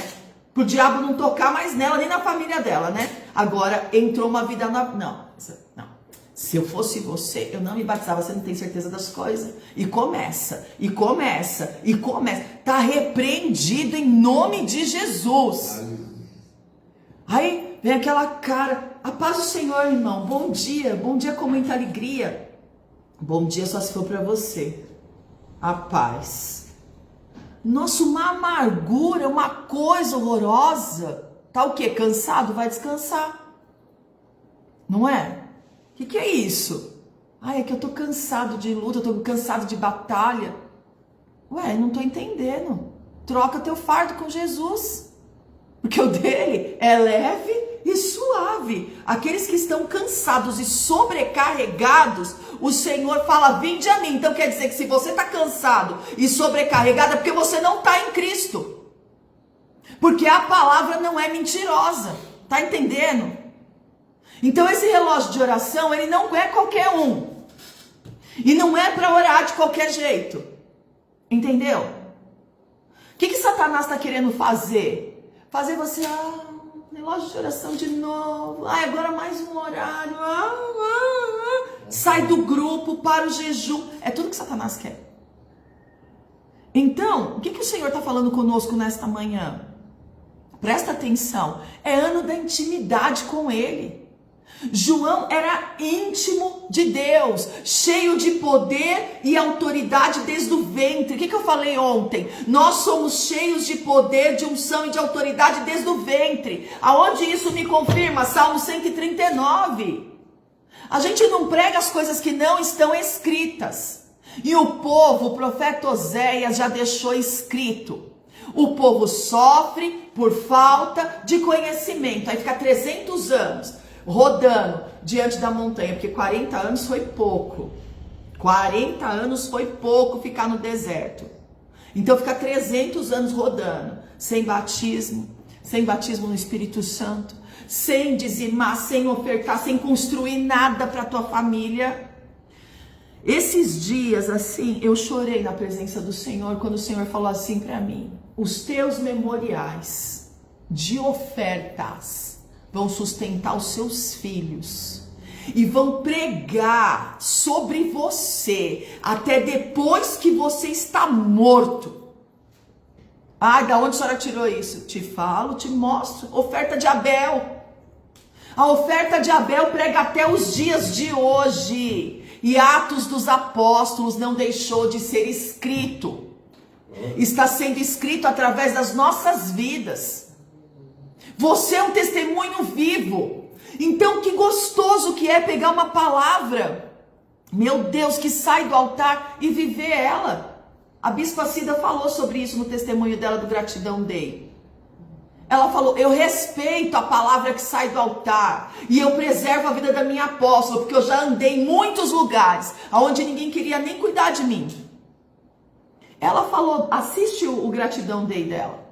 Para o diabo não tocar mais nela, nem na família dela, né? Agora entrou uma vida nova. Não. Se eu fosse você, eu não me batizava, você não tem certeza das coisas. E começa. Tá repreendido em nome de Jesus. Aí vem aquela cara, a paz do Senhor, irmão, bom dia com muita alegria. Bom dia só se for para você. A paz. Nossa, uma amargura, uma coisa horrorosa. Tá o quê? Cansado? Vai descansar. Não é? O que é isso? É que eu tô cansado de luta, eu tô cansado de batalha. Ué, não tô entendendo. Troca teu fardo com Jesus. Porque o dele é leve e suave. Aqueles que estão cansados e sobrecarregados, o Senhor fala, vinde a mim. Então quer dizer que se você tá cansado e sobrecarregado, é porque você não tá em Cristo. Porque a palavra não é mentirosa. Tá entendendo? Então esse relógio de oração, ele não é qualquer um. E não é para orar de qualquer jeito. Entendeu? O que Satanás está querendo fazer? Fazer você, relógio de oração de novo. Agora mais um horário. Sai do grupo para o jejum. É tudo que Satanás quer. Então, o que o Senhor está falando conosco nesta manhã? Presta atenção. É ano da intimidade com Ele. João era íntimo de Deus, cheio de poder e autoridade desde o ventre. O que eu falei ontem? Nós somos cheios de poder, de unção e de autoridade desde o ventre. Aonde isso me confirma? Salmo 139. A gente não prega as coisas que não estão escritas. E o povo, o profeta Oséias já deixou escrito. O povo sofre por falta de conhecimento. Aí fica 300 anos rodando diante da montanha, porque 40 anos foi pouco. 40 anos foi pouco ficar no deserto. Então fica 300 anos rodando, sem batismo no Espírito Santo, sem dizimar, sem ofertar, sem construir nada para tua família. Esses dias, assim, eu chorei na presença do Senhor, quando o Senhor falou assim para mim, os teus memoriais de ofertas vão sustentar os seus filhos e vão pregar sobre você até depois que você está morto. Da onde a senhora tirou isso? Te falo, te mostro. Oferta de Abel. A oferta de Abel prega até os dias de hoje. E Atos dos Apóstolos não deixou de ser escrito. Está sendo escrito através das nossas vidas. Você é um testemunho vivo. Então que gostoso que é pegar uma palavra, meu Deus, que sai do altar e viver ela. A Bispa Cida falou sobre isso no testemunho dela do Gratidão Day. Ela falou, eu respeito a palavra que sai do altar e eu preservo a vida da minha apóstola, porque eu já andei em muitos lugares onde ninguém queria nem cuidar de mim. Ela falou, assiste o Gratidão Day dela,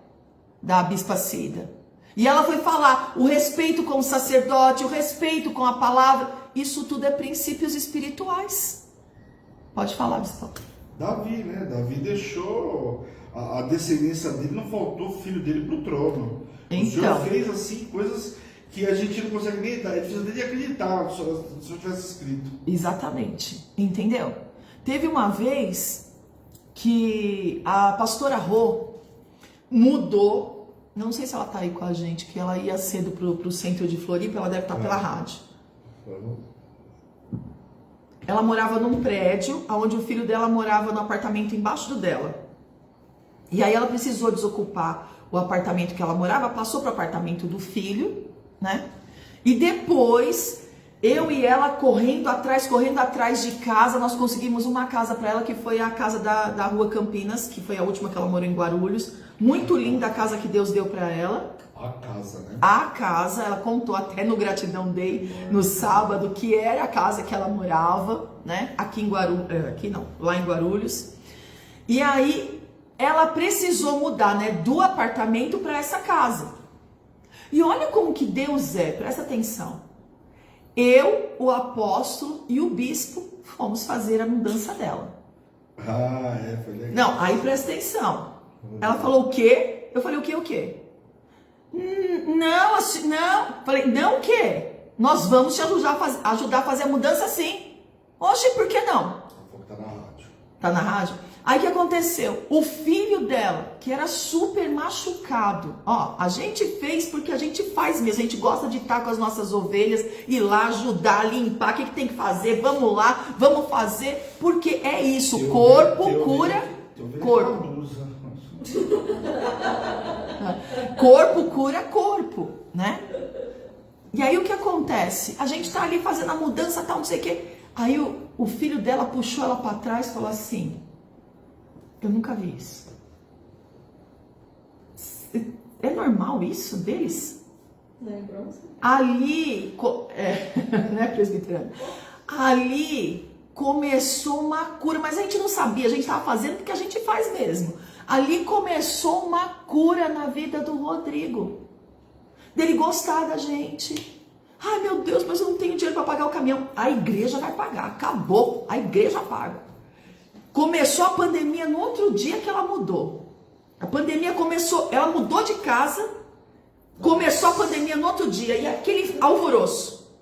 da Bispa Cida. E ela foi falar o respeito com o sacerdote, o respeito com a palavra. Isso tudo é princípios espirituais. Pode falar, Bispo. Davi, né? Davi deixou a descendência dele, não faltou o filho dele para o trono. Então. O Senhor fez assim coisas que a gente não consegue nem acreditar. É difícil nem de acreditar se o Senhor tivesse escrito. Exatamente, entendeu? Teve uma vez que a pastora Rô mudou, não sei se ela tá aí com a gente, que ela ia cedo pro centro de Floripa, ela deve estar pela rádio. Ela morava num prédio, onde o filho dela morava no apartamento embaixo do dela. E aí ela precisou desocupar o apartamento que ela morava, passou pro apartamento do filho, né? E depois, eu e ela correndo atrás de casa, nós conseguimos uma casa para ela, que foi a casa da Rua Campinas, que foi a última que ela morou em Guarulhos. Muito linda a casa que Deus deu para ela. A casa, né? A casa, ela contou até no Gratidão Day, no sábado, que era a casa que ela morava, né? Aqui em Guarulhos, aqui não, lá em Guarulhos. E aí, ela precisou mudar, né, do apartamento para essa casa. E olha como que Deus é, presta atenção. Eu, o apóstolo e o bispo fomos fazer a mudança dela. Ah, foi legal. Não, aí presta atenção. Ela falou o quê? Eu falei, o quê? Não. Falei, não o quê? Nós vamos te ajudar a fazer a mudança sim. Oxe, por que não? Tá na rádio. Tá na rádio? Aí o que aconteceu? O filho dela, que era super machucado, ó, a gente fez porque a gente faz mesmo, a gente gosta de estar com as nossas ovelhas, ir lá ajudar, limpar, o que tem que fazer, vamos lá, vamos fazer, porque é isso, corpo cura corpo. Corpo cura corpo, né? E aí o que acontece? A gente tá ali fazendo a mudança, tal, não sei o quê. Aí o filho dela puxou ela para trás e falou assim: eu nunca vi isso. É normal isso deles? Ali, né, presbiteriano? Ali começou uma cura, mas a gente não sabia, a gente estava fazendo porque a gente faz mesmo. Ali começou uma cura na vida do Rodrigo, dele gostar da gente. Ai meu Deus, mas eu não tenho dinheiro para pagar o caminhão. A igreja vai pagar, acabou, a igreja paga. Começou a pandemia no outro dia que ela mudou. A pandemia começou, ela mudou de casa, começou a pandemia no outro dia, e aquele alvoroço.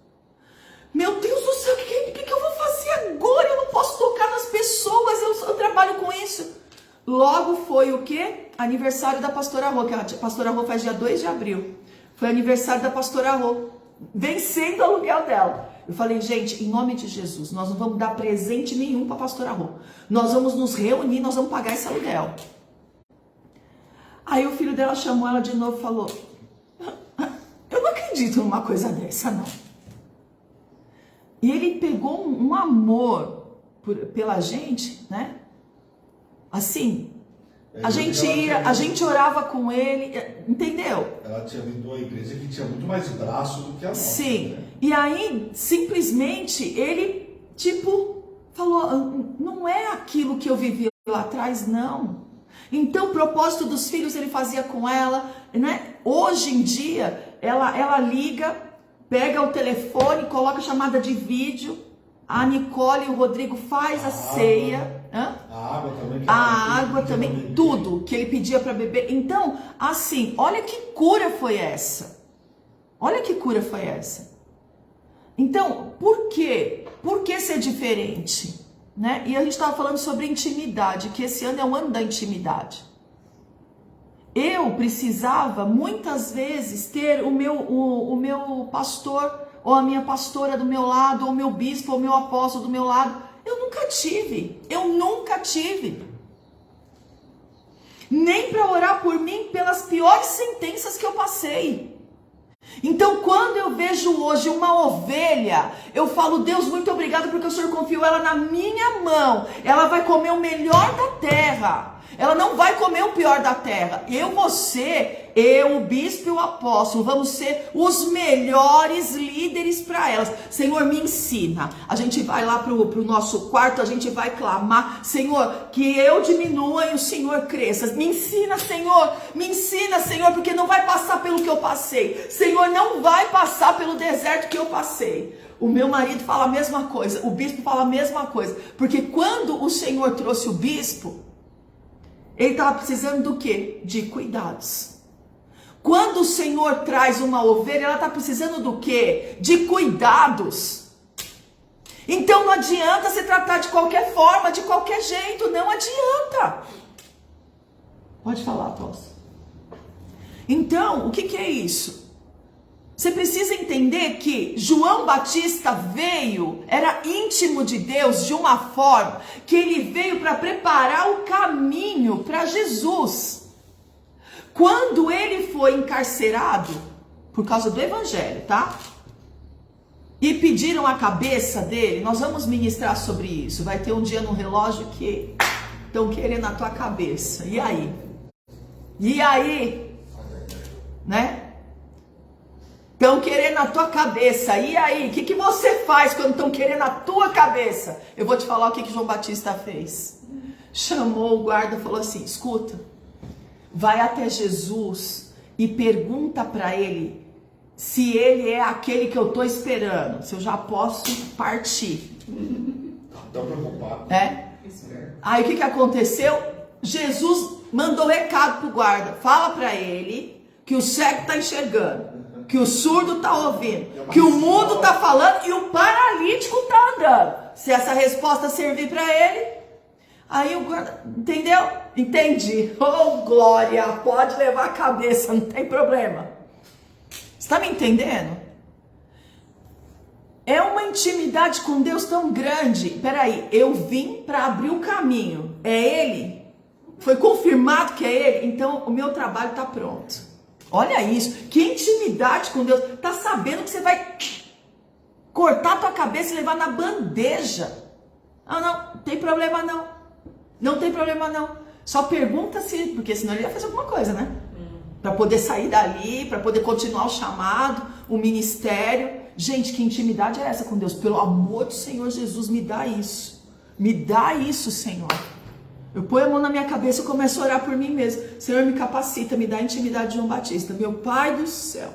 Meu Deus do céu, o que eu vou fazer agora? Eu não posso tocar nas pessoas, eu trabalho com isso. Logo foi o quê? Aniversário da pastora Rô, que a pastora Rô faz dia 2 de abril. Foi aniversário da pastora Rô, vencendo o aluguel dela. Eu falei, gente, em nome de Jesus, nós não vamos dar presente nenhum para a pastora Rô. Nós vamos nos reunir, nós vamos pagar esse aluguel. Aí o filho dela chamou ela de novo e falou: eu não acredito numa coisa dessa, não. E ele pegou um amor pela gente, né? Assim, a gente orava com ele, entendeu? Ela tinha vindo a igreja que tinha muito mais braço do que a nossa. Sim, né? E aí, simplesmente, ele, falou, não é aquilo que eu vivi lá atrás, não. Então, o propósito dos filhos ele fazia com ela, né? Hoje em dia, ela liga, pega o telefone, coloca chamada de vídeo, a Nicole e o Rodrigo faz a ceia. A água também. A água também, tudo que ele pedia para beber. Então, assim, olha que cura foi essa. Olha que cura foi essa. Então, por quê? Por que ser diferente? Né? E a gente estava falando sobre intimidade, que esse ano é o ano da intimidade. Eu precisava, muitas vezes, ter o meu pastor, ou a minha pastora do meu lado, ou o meu bispo, ou o meu apóstolo do meu lado. Eu nunca tive. Nem para orar por mim pelas piores sentenças que eu passei. Então, quando eu vejo hoje uma ovelha, eu falo, Deus, muito obrigado porque o Senhor confiou ela na minha mão. Ela vai comer o melhor da terra. Ela não vai comer o pior da terra. Eu, o bispo e o apóstolo, vamos ser os melhores líderes para elas. Senhor, me ensina. A gente vai lá pro nosso quarto, a gente vai clamar. Senhor, que eu diminua e o Senhor cresça. Me ensina, Senhor, porque não vai passar pelo que eu passei. Senhor, não vai passar pelo deserto que eu passei. O meu marido fala a mesma coisa, o bispo fala a mesma coisa. Porque quando o Senhor trouxe o bispo, Ele estava precisando do quê? De cuidados. Quando o Senhor traz uma ovelha, ela está precisando do quê? De cuidados. Então não adianta se tratar de qualquer forma, de qualquer jeito, não adianta. Pode falar, apóstolo. Então, o que é isso? Você precisa entender que João Batista veio, era íntimo de Deus de uma forma que ele veio para preparar o caminho para Jesus. Quando ele foi encarcerado, por causa do evangelho, tá? E pediram a cabeça dele, nós vamos ministrar sobre isso. Vai ter um dia no relógio que estão querendo a tua cabeça. E aí? E aí? Né? Estão querendo a tua cabeça. E aí? O que você faz quando estão querendo a tua cabeça? Eu vou te falar o que João Batista fez. Chamou o guarda e falou assim: escuta, vai até Jesus e pergunta para ele se ele é aquele que eu estou esperando, se eu já posso partir. Estão preocupados. Aí o que aconteceu? Jesus mandou recado pro guarda: fala para ele que o cego está enxergando, que o surdo está ouvindo, que o mudo está falando e o paralítico está andando. Se essa resposta servir para ele, aí o guarda, entendeu? Entendi. Oh, glória, pode levar a cabeça, não tem problema. Está me entendendo? É uma intimidade com Deus tão grande. Peraí, eu vim para abrir o caminho. É Ele? Foi confirmado que é Ele? Então o meu trabalho está pronto. Olha isso, que intimidade com Deus. Tá sabendo que você vai cortar a tua cabeça e levar na bandeja. Não tem problema não. Não tem problema não. Só pergunta se, porque senão ele vai fazer alguma coisa, né? Para poder sair dali, para poder continuar o chamado, o ministério. Gente, que intimidade é essa com Deus? Pelo amor do Senhor Jesus, me dá isso. Me dá isso, Senhor. Eu ponho a mão na minha cabeça e começo a orar por mim mesmo. Senhor, me capacita, me dá a intimidade de João Batista. Meu Pai do céu.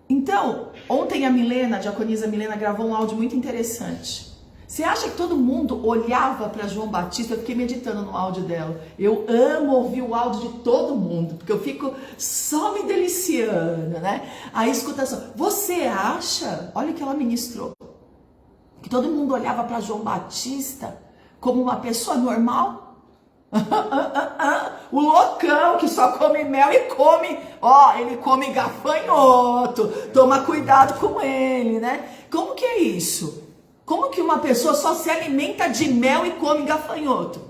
Então, ontem a Milena, a diaconisa Milena, gravou um áudio muito interessante. Você acha que todo mundo olhava para João Batista? Eu fiquei meditando no áudio dela. Eu amo ouvir o áudio de todo mundo, porque eu fico só me deliciando, né? Aí escuta só. Você acha, olha o que ela ministrou, que todo mundo olhava para João Batista como uma pessoa normal? O loucão que só come mel e come, ele come gafanhoto. Toma cuidado com ele, né? Como que é isso? Como que uma pessoa só se alimenta de mel e come gafanhoto?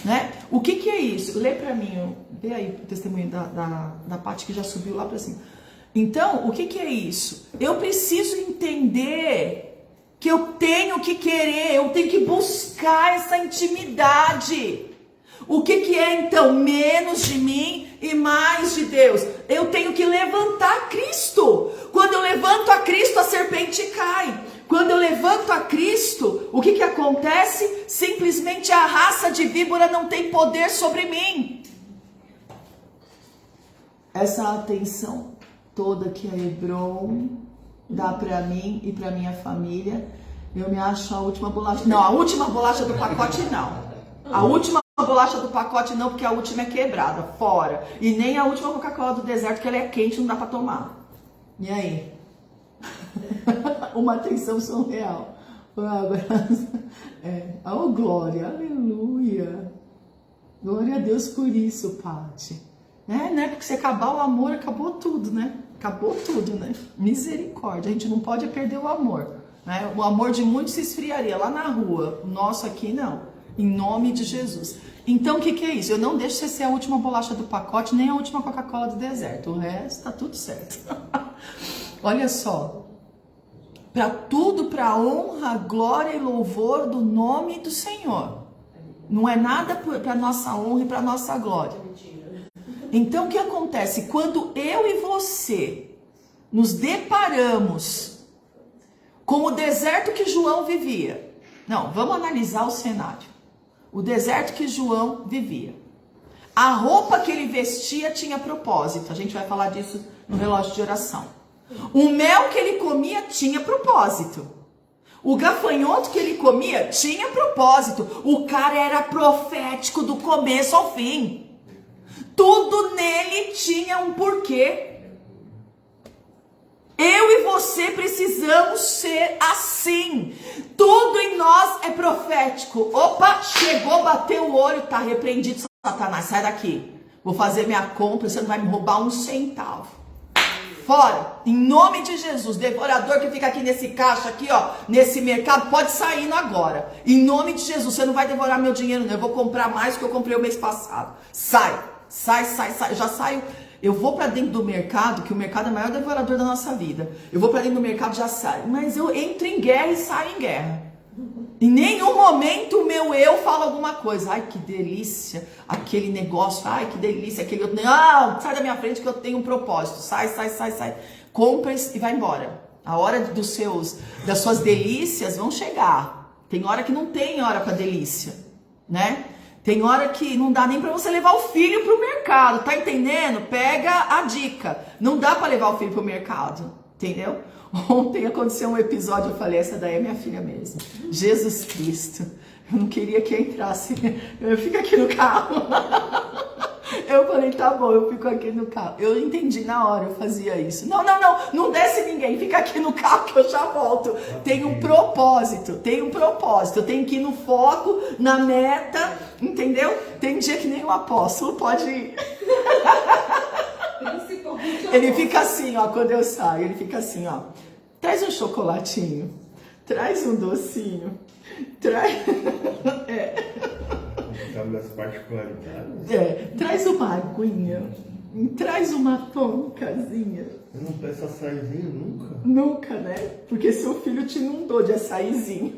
Né? O que é isso? Lê pra mim, vê aí o testemunho da Paty que já subiu lá pra cima. Então, o que é isso? Eu preciso entender que eu tenho que querer, eu tenho que buscar essa intimidade. O que é então? Menos de mim e mais de Deus. Eu tenho que levantar Cristo. Quando eu levanto a Cristo, a serpente cai. Quando eu levanto a Cristo, o que acontece? Simplesmente a raça de víbora não tem poder sobre mim. Essa atenção toda que a Hebron dá para mim e para minha família, eu me acho a última bolacha. Não, a última bolacha do pacote não. A última bolacha do pacote não, porque a última é quebrada, fora. E nem a última Coca-Cola do deserto, que ela é quente, não dá para tomar. E aí? Uma atenção surreal. Oh, glória, aleluia. Glória a Deus por isso, Paty. Né? Porque se acabar o amor, acabou tudo, né? Acabou tudo, né? Misericórdia. A gente não pode perder o amor. Né? O amor de muitos se esfriaria lá na rua. O nosso aqui não. Em nome de Jesus. Então, o que é isso? Eu não deixo você ser a última bolacha do pacote, nem a última Coca-Cola do deserto. O resto tá tudo certo. Olha só. Para tudo, para honra, glória e louvor do nome do Senhor. Não é nada para nossa honra e para nossa glória. Então, o que acontece? Quando eu e você nos deparamos com o deserto que João vivia. Não, vamos analisar o cenário. O deserto que João vivia. A roupa que ele vestia tinha propósito. A gente vai falar disso no relógio de oração. O mel que ele comia tinha propósito. O gafanhoto que ele comia tinha propósito. O cara era profético do começo ao fim. Tudo nele tinha um porquê. Eu e você precisamos ser assim. Tudo em nós é profético. Opa, chegou, bateu o olho, tá repreendido, Satanás, sai daqui. Vou fazer minha compra, você não vai me roubar um centavo. Fora, em nome de Jesus, devorador que fica aqui nesse caixa, aqui ó, nesse mercado, pode sair indo agora. Em nome de Jesus, você não vai devorar meu dinheiro não, eu vou comprar mais do que eu comprei o mês passado. Sai, eu já saio. Eu vou para dentro do mercado, que o mercado é o maior devorador da nossa vida. Eu vou para dentro do mercado e já saio. Mas eu entro em guerra e saio em guerra. Em nenhum momento o meu eu fala alguma coisa. Ai, que delícia, aquele negócio. Ai, que delícia, aquele outro. Não, sai da minha frente que eu tenho um propósito. Sai. Compra e vai embora. A hora das suas delícias vão chegar. Tem hora que não tem hora para delícia, né? Tem hora que não dá nem para você levar o filho pro mercado, tá entendendo? Pega a dica. Não dá para levar o filho pro mercado, entendeu? Ontem aconteceu um episódio, eu falei, essa daí é minha filha mesmo. Jesus Cristo. Eu não queria que entrasse. Eu fico aqui no carro. Eu falei, tá bom, eu fico aqui no carro. Eu entendi na hora, eu fazia isso. Não desce ninguém, fica aqui no carro que eu já volto. Tem um propósito. Eu tenho que ir no foco, na meta, entendeu? Tem dia que nem o apóstolo pode ir. Ele fica assim, ó, quando eu saio, ele fica assim, ó. Traz um chocolatinho, traz um docinho, traz... Sabe das particularidades? Traz uma aguinha, traz uma toncazinha. Eu não peço açaizinho nunca. Nunca, né? Porque seu filho te inundou de açaizinho.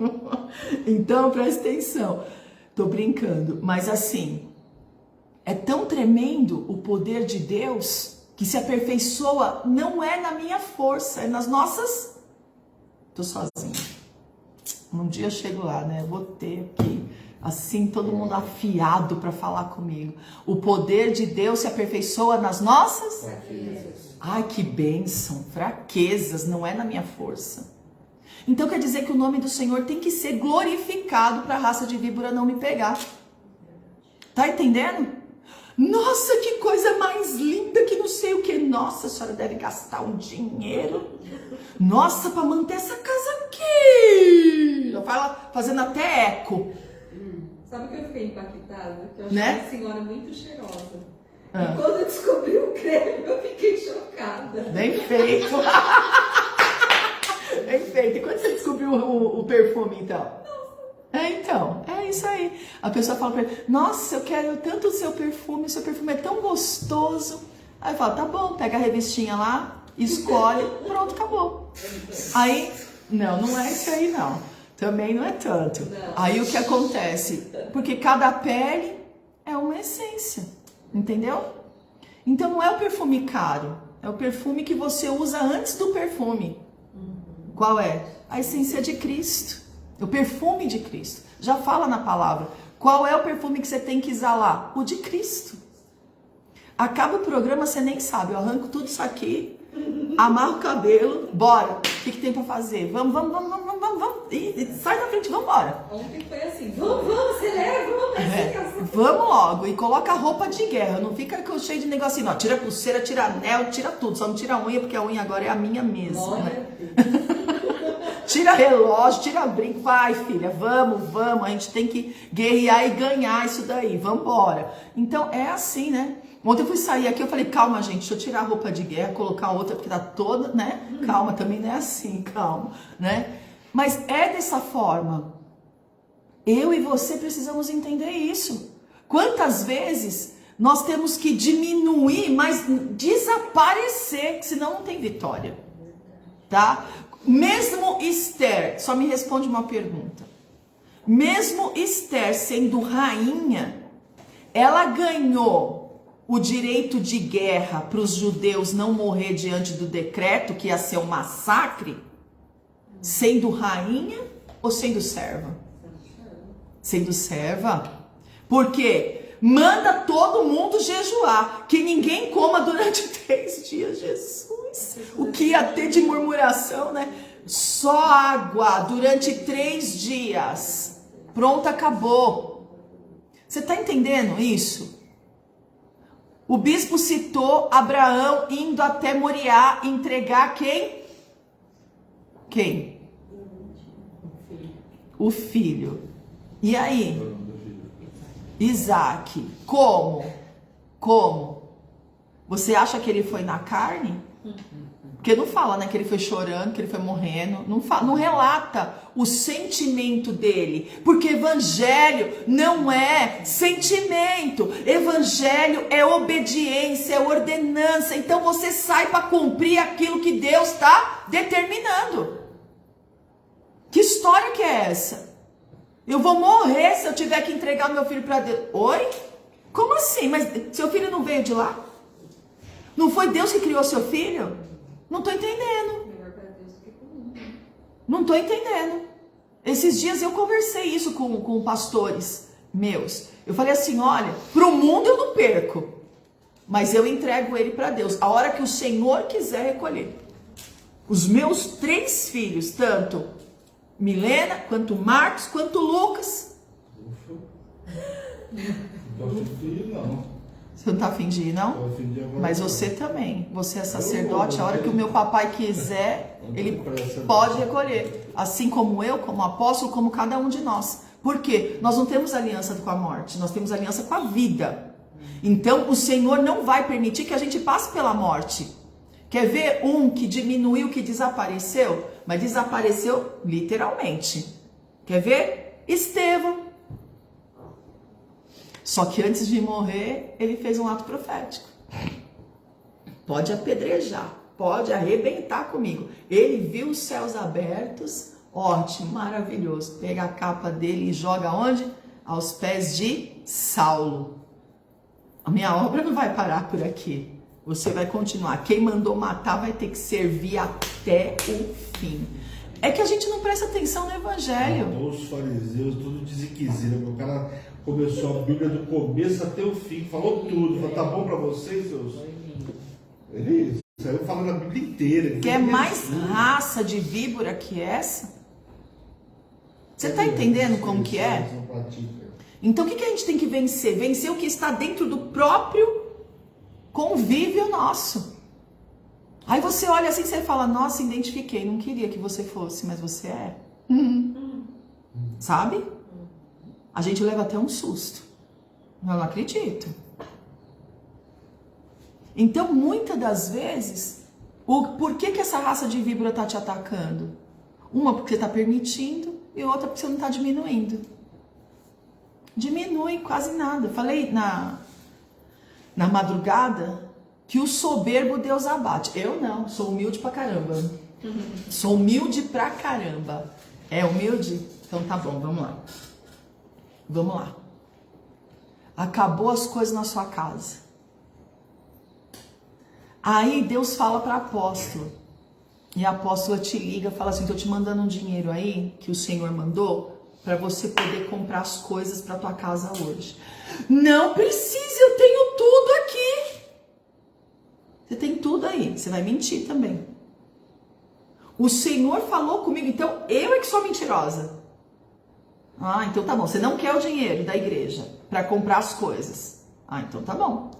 Então, presta atenção. Tô brincando, mas assim, é tão tremendo o poder de Deus que se aperfeiçoa não é na minha força, é nas nossas... Tô sozinha. Um dia eu chego lá, né? Vou ter aqui, assim, todo mundo afiado para falar comigo. O poder de Deus se aperfeiçoa nas nossas... Fraquezas. Ai, que bênção. Fraquezas, não é na minha força. Então quer dizer que o nome do Senhor tem que ser glorificado para a raça de víbora não me pegar. Tá entendendo? Nossa, que coisa mais linda, que não sei o que. Nossa, a senhora deve gastar um dinheiro. Nossa, para manter essa casa aqui. Já fala fazendo até eco. Sabe que eu fiquei impactada? Que eu achei Né? a senhora muito cheirosa. Ah. E quando eu descobri o creme, eu fiquei chocada. Bem feito. Bem feito. E quando você descobriu o perfume, então? Então, é isso aí. A pessoa fala pra ele, nossa, eu quero tanto o seu perfume é tão gostoso. Aí eu falo, tá bom, pega a revistinha lá, escolhe, pronto, acabou. Aí, não é isso aí não. Também não é tanto. Não. Aí o que acontece? Porque cada pele é uma essência, entendeu? Então não é o perfume caro, é o perfume que você usa antes do perfume. Qual é? A essência de Cristo. O perfume de Cristo. Já fala na palavra. Qual é o perfume que você tem que exalar? O de Cristo. Acaba o programa, você nem sabe. Eu arranco tudo isso aqui, amarro o cabelo, bora. O que tem pra fazer? Vamos. E sai da frente, vamos embora. Ontem foi assim, vamos, acelera, vamos. Vamos logo. E coloca a roupa de guerra. Não fica cheio de negocinho. Não. Tira pulseira, tira anel, tira tudo. Só não tira a unha, porque a unha agora é a minha mesmo. Né? Tira relógio, tira brinco, vai filha, vamos, a gente tem que guerrear e ganhar isso daí, vamos embora. Então é assim, né? Ontem eu fui sair aqui, eu falei, calma gente, deixa eu tirar a roupa de guerra, colocar outra, porque tá toda, né? Calma, também não é assim, calma, né? Mas é dessa forma. Eu e você precisamos entender isso. Quantas vezes nós temos que diminuir, mas desaparecer, senão não tem vitória, tá? Mesmo Esther, só me responde uma pergunta. Mesmo Esther sendo rainha, ela ganhou o direito de guerra para os judeus não morrer diante do decreto, que ia ser um massacre, sendo rainha ou sendo serva? Sendo serva. Por quê? Manda todo mundo jejuar, que ninguém coma durante 3 dias, Jesus. O que ia ter de murmuração, né? Só água durante 3 dias. Pronto, acabou. Você está entendendo isso? O bispo citou Abraão indo até Moriá entregar quem? Quem? O filho. E aí? Isaac. Como? Como? Você acha que ele foi na carne? Porque não fala, né, que ele foi chorando, que ele foi morrendo. Não relata o sentimento dele. Porque evangelho não é sentimento. Evangelho é obediência, é ordenança. Então você sai para cumprir aquilo que Deus está determinando. Que história que é essa? Eu vou morrer se eu tiver que entregar o meu filho para Deus. Oi? Como assim? Mas seu filho não veio de lá? Não foi Deus que criou seu filho? Não estou entendendo. Não estou entendendo. Esses dias eu conversei isso com pastores meus. Eu falei assim, olha, para o mundo eu não perco, mas eu entrego ele para Deus, a hora que o Senhor quiser recolher. Os meus 3 filhos, tanto Milena, quanto Marcos, quanto Lucas. Não tô fingindo, não. Você não está fingindo, não? Tô fingindo agora. Mas você também. Você é sacerdote, a hora que o meu papai quiser, ele pode recolher. Assim como eu, como apóstolo, como cada um de nós. Por quê? Nós não temos aliança com a morte, nós temos aliança com a vida. Então, o Senhor não vai permitir que a gente passe pela morte. Quer ver um que diminuiu, que desapareceu? Mas desapareceu literalmente. Quer ver? Estevão. Só que antes de morrer, ele fez um ato profético. Pode apedrejar, pode arrebentar comigo. Ele viu os céus abertos, ótimo, maravilhoso. Pega a capa dele e joga onde? Aos pés de Saulo. A minha obra não vai parar por aqui. Você vai continuar. Quem mandou matar vai ter que servir até o fim. É que a gente não presta atenção no evangelho. Os fariseus, tudo desinquisível. O cara começou a Bíblia do começo até o fim, falou tudo. Falou, tá bom pra vocês, seus? Ele saiu falando a Bíblia inteira. Quer mais raça de víbora que essa? Você tá entendendo como que é? Então o que a gente tem que vencer? Vencer o que está dentro do próprio convívio nosso. Aí você olha assim e você fala, nossa, identifiquei, não queria que você fosse, mas você é. Sabe? A gente leva até um susto. Eu não acredito. Então, muitas das vezes, por que essa raça de víbora está te atacando? Uma porque você está permitindo e outra porque você não está diminuindo. Diminui quase nada. Falei na madrugada que o soberbo Deus abate. Eu não, sou humilde pra caramba. Sou humilde pra caramba. É humilde? Então tá bom, vamos lá. Vamos lá. Acabou as coisas na sua casa. Aí Deus fala para apóstolo. E a apóstola te liga, fala assim, tô te mandando um dinheiro aí, que o Senhor mandou, para você poder comprar as coisas para tua casa hoje. Não precisa, eu tenho tudo aqui. Você tem tudo aí, você vai mentir também. O Senhor falou comigo, então eu é que sou mentirosa. Ah, então tá bom, você não quer o dinheiro da igreja para comprar as coisas. Ah, então tá bom.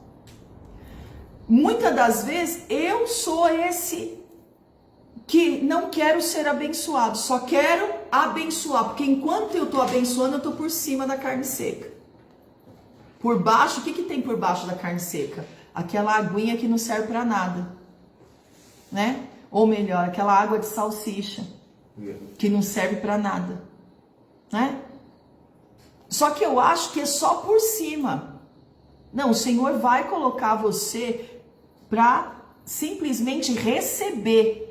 Muitas das vezes eu sou esse que não quero ser abençoado, só quero abençoar, porque enquanto eu tô abençoando, eu tô por cima da carne seca. Por baixo, o que tem por baixo da carne seca? Aquela aguinha que não serve para nada, né? Ou melhor, aquela água de salsicha que não serve para nada, né? Só que eu acho que é só por cima. Não, o Senhor vai colocar você para simplesmente receber.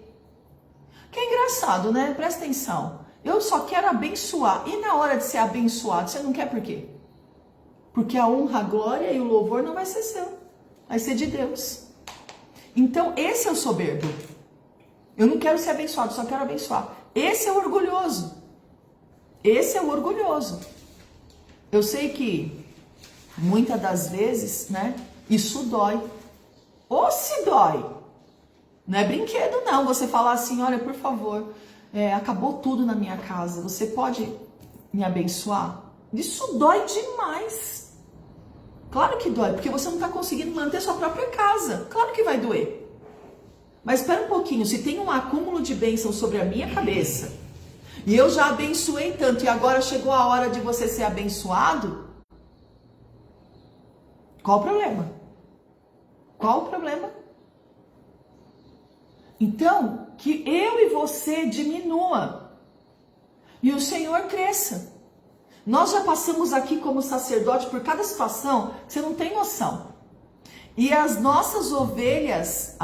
Que é engraçado, né? Presta atenção. Eu só quero abençoar. E na hora de ser abençoado, você não quer por quê? Porque a honra, a glória e o louvor não vai ser seu. Vai ser de Deus. Então, esse é o soberbo. Eu não quero ser abençoado, só quero abençoar. Esse é o orgulhoso. Esse é o orgulhoso. Eu sei que muitas das vezes, né, isso dói. Ou se dói. Não é brinquedo não, você falar assim, olha, por favor, acabou tudo na minha casa, você pode me abençoar? Isso dói demais. Claro que dói, porque você não está conseguindo manter sua própria casa. Claro que vai doer. Mas espera um pouquinho, se tem um acúmulo de bênção sobre a minha cabeça, e eu já abençoei tanto, e agora chegou a hora de você ser abençoado, qual o problema? Qual o problema? Então, que eu e você diminua e o Senhor cresça. Nós já passamos aqui como sacerdote por cada situação, você não tem noção. E as nossas ovelhas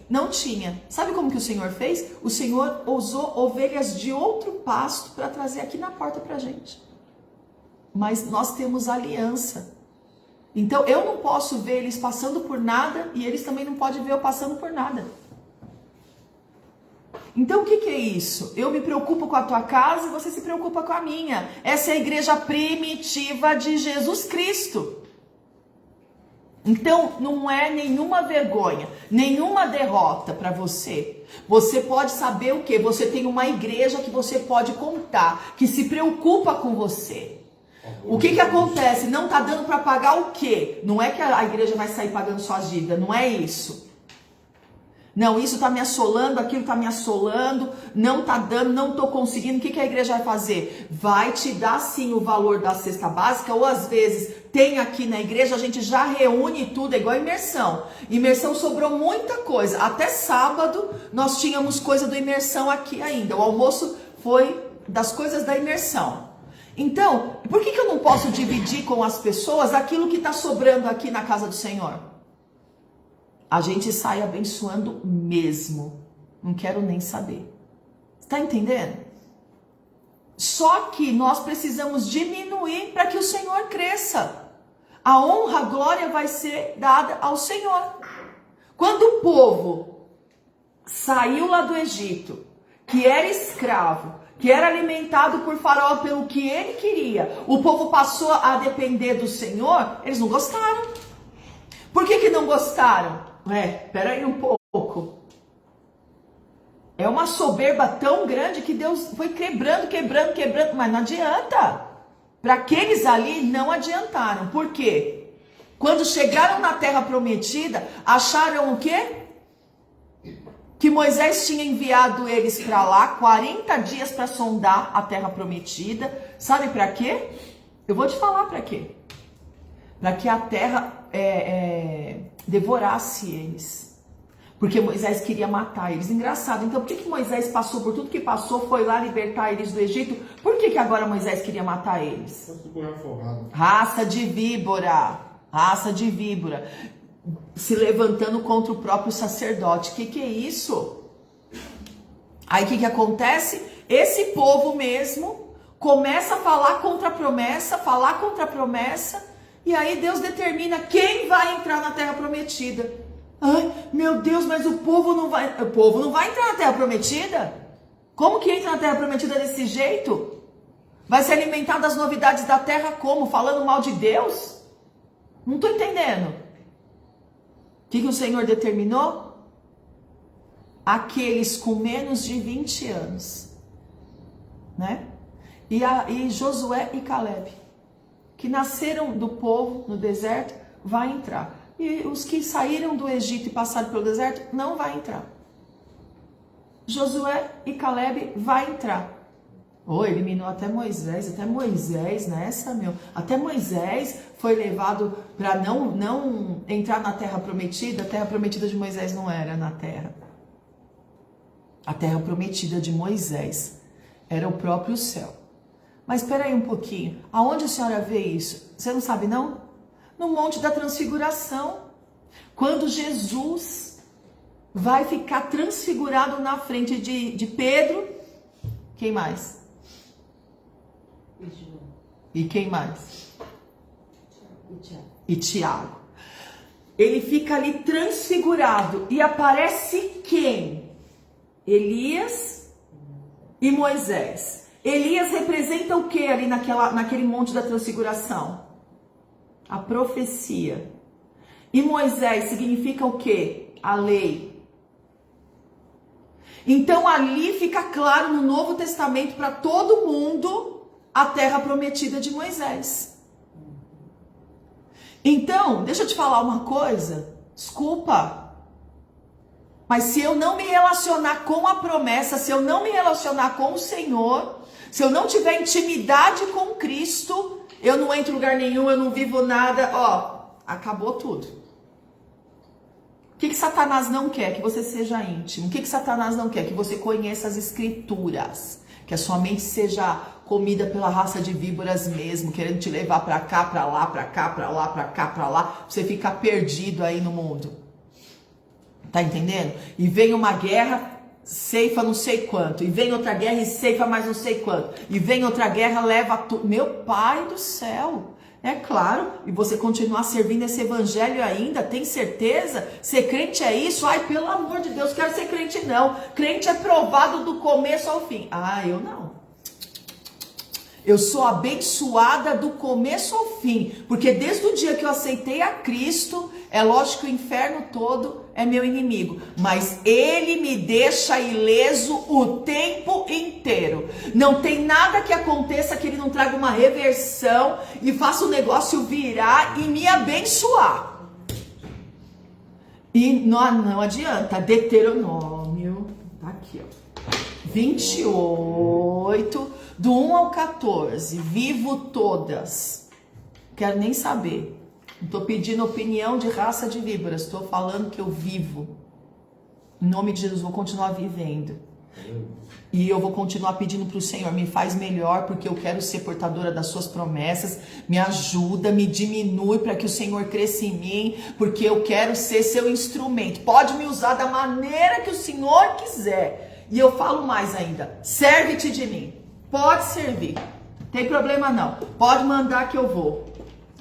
não tinha. Sabe como que o Senhor fez? O Senhor usou ovelhas de outro pasto para trazer aqui na porta pra gente. Mas nós temos aliança. Então eu não posso ver eles passando por nada e eles também não podem ver eu passando por nada. Então o que é isso? Eu me preocupo com a tua casa e você se preocupa com a minha. Essa é a igreja primitiva de Jesus Cristo. Então não é nenhuma vergonha, nenhuma derrota para você. Você pode saber o quê? Você tem uma igreja que você pode contar, que se preocupa com você. O que acontece? Não tá dando para pagar o quê? Não é que a igreja vai sair pagando suas dívidas, não é isso. Não, isso tá me assolando, aquilo tá me assolando, não tá dando, não tô conseguindo. O que a igreja vai fazer? Vai te dar sim o valor da cesta básica, ou às vezes tem aqui na igreja, a gente já reúne tudo, é igual imersão. Imersão sobrou muita coisa. Até sábado nós tínhamos coisa do imersão aqui ainda. O almoço foi das coisas da imersão. Então, por que eu não posso dividir com as pessoas aquilo que está sobrando aqui na casa do Senhor? A gente sai abençoando mesmo. Não quero nem saber. Está entendendo? Só que nós precisamos diminuir para que o Senhor cresça. A honra, a glória vai ser dada ao Senhor. Quando o povo saiu lá do Egito, que era escravo, que era alimentado por Faraó pelo que ele queria, o povo passou a depender do Senhor, eles não gostaram. Por que não gostaram? Espera aí um pouco. É uma soberba tão grande que Deus foi quebrando, mas não adianta. Para aqueles ali não adiantaram. Por quê? Quando chegaram na terra prometida, acharam o quê? Que Moisés tinha enviado eles para lá 40 dias para sondar a terra prometida. Sabe para quê? Eu vou te falar para quê. Para que a terra devorasse eles. Porque Moisés queria matar eles. Engraçado. Então por que Moisés passou por tudo que passou, foi lá libertar eles do Egito? Por que agora Moisés queria matar eles? Raça de víbora. Raça de víbora. Se levantando contra o próprio sacerdote. O que é isso? Aí o que acontece? Esse povo mesmo começa a falar contra a promessa, e aí Deus determina quem vai entrar na terra prometida. Ai, meu Deus, mas o povo não vai entrar na terra prometida? Como que entra na terra prometida desse jeito? Vai se alimentar das novidades da terra como? Falando mal de Deus? Não estou entendendo. O que o Senhor determinou? Aqueles com menos de 20 anos, né? E Josué e Caleb, que nasceram do povo no deserto, vai entrar. E os que saíram do Egito e passaram pelo deserto, não vai entrar. Josué e Caleb vai entrar. Eliminou até Moisés nessa, até Moisés foi levado para não entrar na terra prometida. A terra prometida de Moisés não era na terra. A terra prometida de Moisés era o próprio céu. Mas espera aí um pouquinho, aonde a senhora vê isso? Você não sabe não? No Monte da Transfiguração, quando Jesus vai ficar transfigurado na frente de Pedro, quem mais? E quem mais? E Tiago. Ele fica ali transfigurado e aparece quem? Elias e Moisés. Elias representa o que ali naquele monte da transfiguração? A profecia. E Moisés significa o que? A lei. Então ali fica claro no Novo Testamento para todo mundo a terra prometida de Moisés. Então, deixa eu te falar uma coisa, desculpa, mas se eu não me relacionar com a promessa, se eu não me relacionar com o Senhor, se eu não tiver intimidade com Cristo, eu não entro em lugar nenhum, eu não vivo nada, ó, acabou tudo. O que Satanás não quer? Que você seja íntimo. O que Satanás não quer? Que você conheça as escrituras. Que a sua mente seja comida pela raça de víboras mesmo, querendo te levar para cá, para lá, para cá, para lá, para cá, para lá, pra você ficar perdido aí no mundo. Tá entendendo? E vem uma guerra, ceifa não sei quanto. E vem outra guerra e ceifa mais não sei quanto. E vem outra guerra, leva tudo. Meu pai do céu! É claro, e você continuar servindo esse evangelho ainda, tem certeza? Ser crente é isso? Ai, pelo amor de Deus, quero ser crente não. Crente é provado do começo ao fim. Ah, eu não. Eu sou abençoada do começo ao fim, porque desde o dia que eu aceitei a Cristo, é lógico que o inferno todo é meu inimigo, mas ele me deixa ileso o tempo inteiro. Não tem nada que aconteça que ele não traga uma reversão e faça o negócio virar e me abençoar. E não adianta, Deuteronômio, tá aqui ó, 28, do 1 ao 14, vivo todas, quero nem saber. Não estou pedindo opinião de raça de víboras, estou falando que eu vivo. Em nome de Jesus, vou continuar vivendo. E eu vou continuar pedindo para o Senhor, me faz melhor, porque eu quero ser portadora das suas promessas. Me ajuda, me diminui para que o Senhor cresça em mim, porque eu quero ser seu instrumento. Pode me usar da maneira que o Senhor quiser. E eu falo mais ainda, serve-te de mim. Pode servir, tem problema não. Pode mandar que eu vou.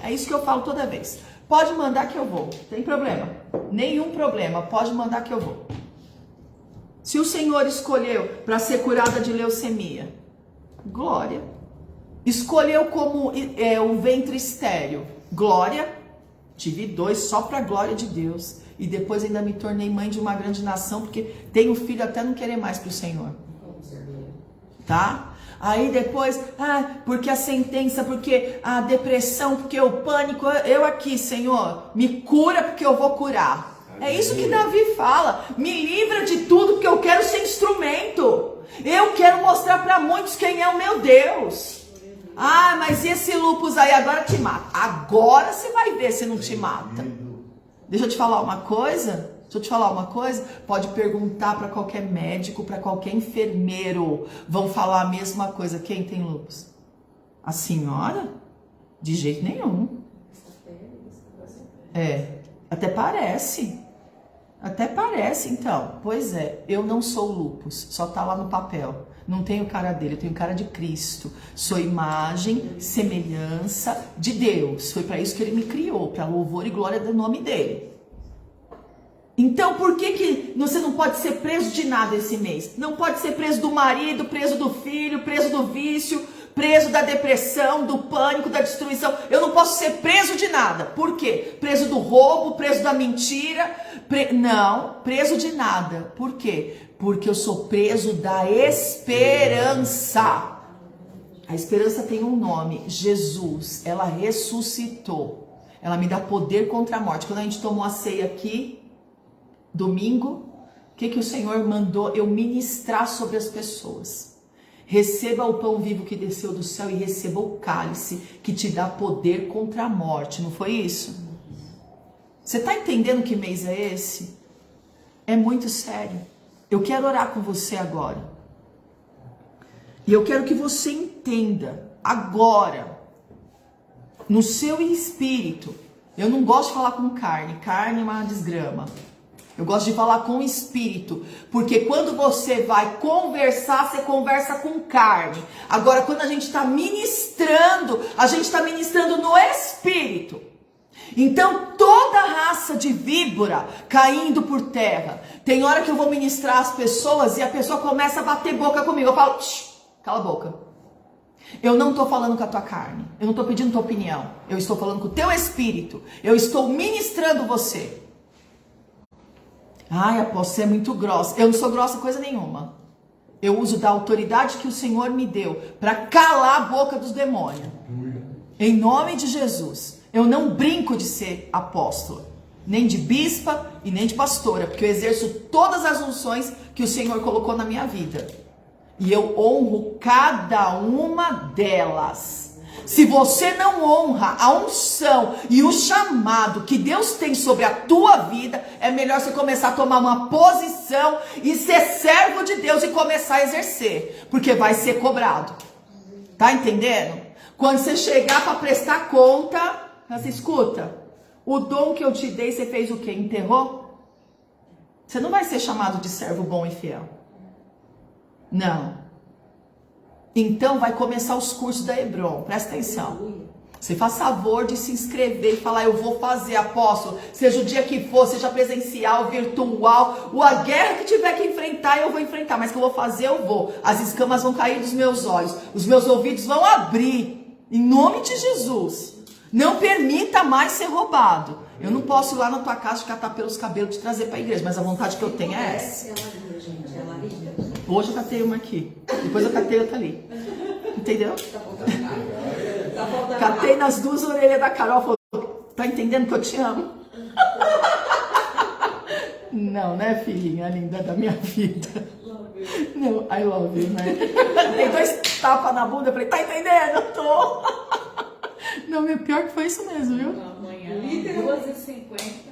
É isso que eu falo toda vez. Pode mandar que eu vou. Tem problema? Nenhum problema. Pode mandar que eu vou. Se o Senhor escolheu para ser curada de leucemia, glória. Escolheu como o ventre estéril, glória. Tive 2 só para a glória de Deus. E depois ainda me tornei mãe de uma grande nação, porque tenho filho até não querer mais para o Senhor. Tá? Aí depois, porque a sentença, porque a depressão, porque o pânico, eu aqui, Senhor, me cura porque eu vou curar. É isso que Davi fala, me livra de tudo porque eu quero ser instrumento. Eu quero mostrar para muitos quem é o meu Deus. Ah, mas e esse lúpus aí agora te mata. Agora você vai ver se não te mata. Deixa eu te falar uma coisa. Pode perguntar para qualquer médico, para qualquer enfermeiro. Vão falar a mesma coisa. Quem tem lúpus? A senhora? De jeito nenhum. Até parece. Então. Pois é, eu não sou lúpus. Só tá lá no papel. Não tenho cara dele, eu tenho cara de Cristo. Sou imagem, semelhança de Deus. Foi para isso que ele me criou, para louvor e glória do nome dele. Então por que você não pode ser preso de nada esse mês? Não pode ser preso do marido, preso do filho, preso do vício, preso da depressão, do pânico, da destruição. Eu não posso ser preso de nada. Por quê? Preso do roubo, preso da mentira. Não, preso de nada. Por quê? Porque eu sou preso da esperança. A esperança tem um nome, Jesus. Ela ressuscitou. Ela me dá poder contra a morte. Quando a gente tomou a ceia aqui, domingo, o que o Senhor mandou eu ministrar sobre as pessoas? Receba o pão vivo que desceu do céu e receba o cálice que te dá poder contra a morte. Não foi isso? Você está entendendo que mês é esse? É muito sério. Eu quero orar com você agora. E eu quero que você entenda agora, no seu espírito. Eu não gosto de falar com carne. Carne é uma desgrama. Eu gosto de falar com o espírito, porque quando você vai conversar, você conversa com carne. Agora, quando a gente está ministrando no espírito. Então, toda raça de víbora caindo por terra. Tem hora que eu vou ministrar as pessoas e a pessoa começa a bater boca comigo. Eu falo, cala a boca. Eu não estou falando com a tua carne. Eu não estou pedindo tua opinião. Eu estou falando com o teu espírito. Eu estou ministrando você. Ai, apóstolo, você é muito grossa. Eu não sou grossa coisa nenhuma. Eu uso da autoridade que o Senhor me deu para calar a boca dos demônios. Em nome de Jesus. Eu não brinco de ser apóstola, nem de bispa e nem de pastora, porque eu exerço todas as unções que o Senhor colocou na minha vida. E eu honro cada uma delas. Se você não honra a unção e o chamado que Deus tem sobre a tua vida, é melhor você começar a tomar uma posição e ser servo de Deus e começar a exercer, porque vai ser cobrado. Tá entendendo? Quando você chegar para prestar conta, você escuta, o dom que eu te dei, você fez o quê? Enterrou? Você não vai ser chamado de servo bom e fiel. Não. Então vai começar os cursos da Hebron, presta atenção. Você faz favor de se inscrever e falar, eu vou fazer, apóstolo, seja o dia que for, seja presencial, virtual, ou a guerra que tiver que enfrentar, eu vou enfrentar, mas que eu vou fazer, eu vou. As escamas vão cair dos meus olhos, os meus ouvidos vão abrir, em nome de Jesus. Não permita mais ser roubado. Eu não posso ir lá na tua casa catar pelos cabelos e te trazer para a igreja, mas a vontade que eu tenho é essa. Hoje eu catei uma aqui, depois eu catei outra ali. Entendeu? Catei nas duas orelhas da Carol, falou, tá entendendo que eu te amo? Não, né, filhinha linda da minha vida? Não, I love you, né? Tem 2 tapas na bunda, eu falei, tá entendendo? Eu tô. Não, meu pior que foi isso mesmo, viu? Amanhã, 2h50.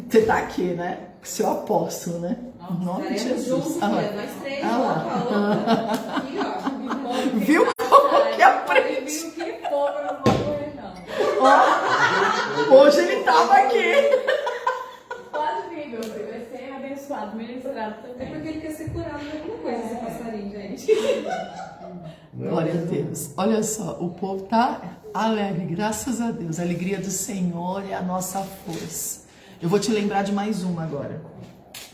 Você tá aqui, né? Seu apóstolo, né? Em nome de Jesus. Juntos, Ah, nós 3, aqui, ó. Viu como que aprende? Viu que for, eu não vou correr, não. Ó, hoje ele tava aqui. Pode vir, meu filho, vai ser abençoado, ministrado também. É porque ele quer ser curado de alguma coisa, esse passarinho, gente. Glória a Deus. Olha só, o povo tá alegre, graças a Deus. A alegria do Senhor é a nossa força. Eu vou te lembrar de mais uma agora.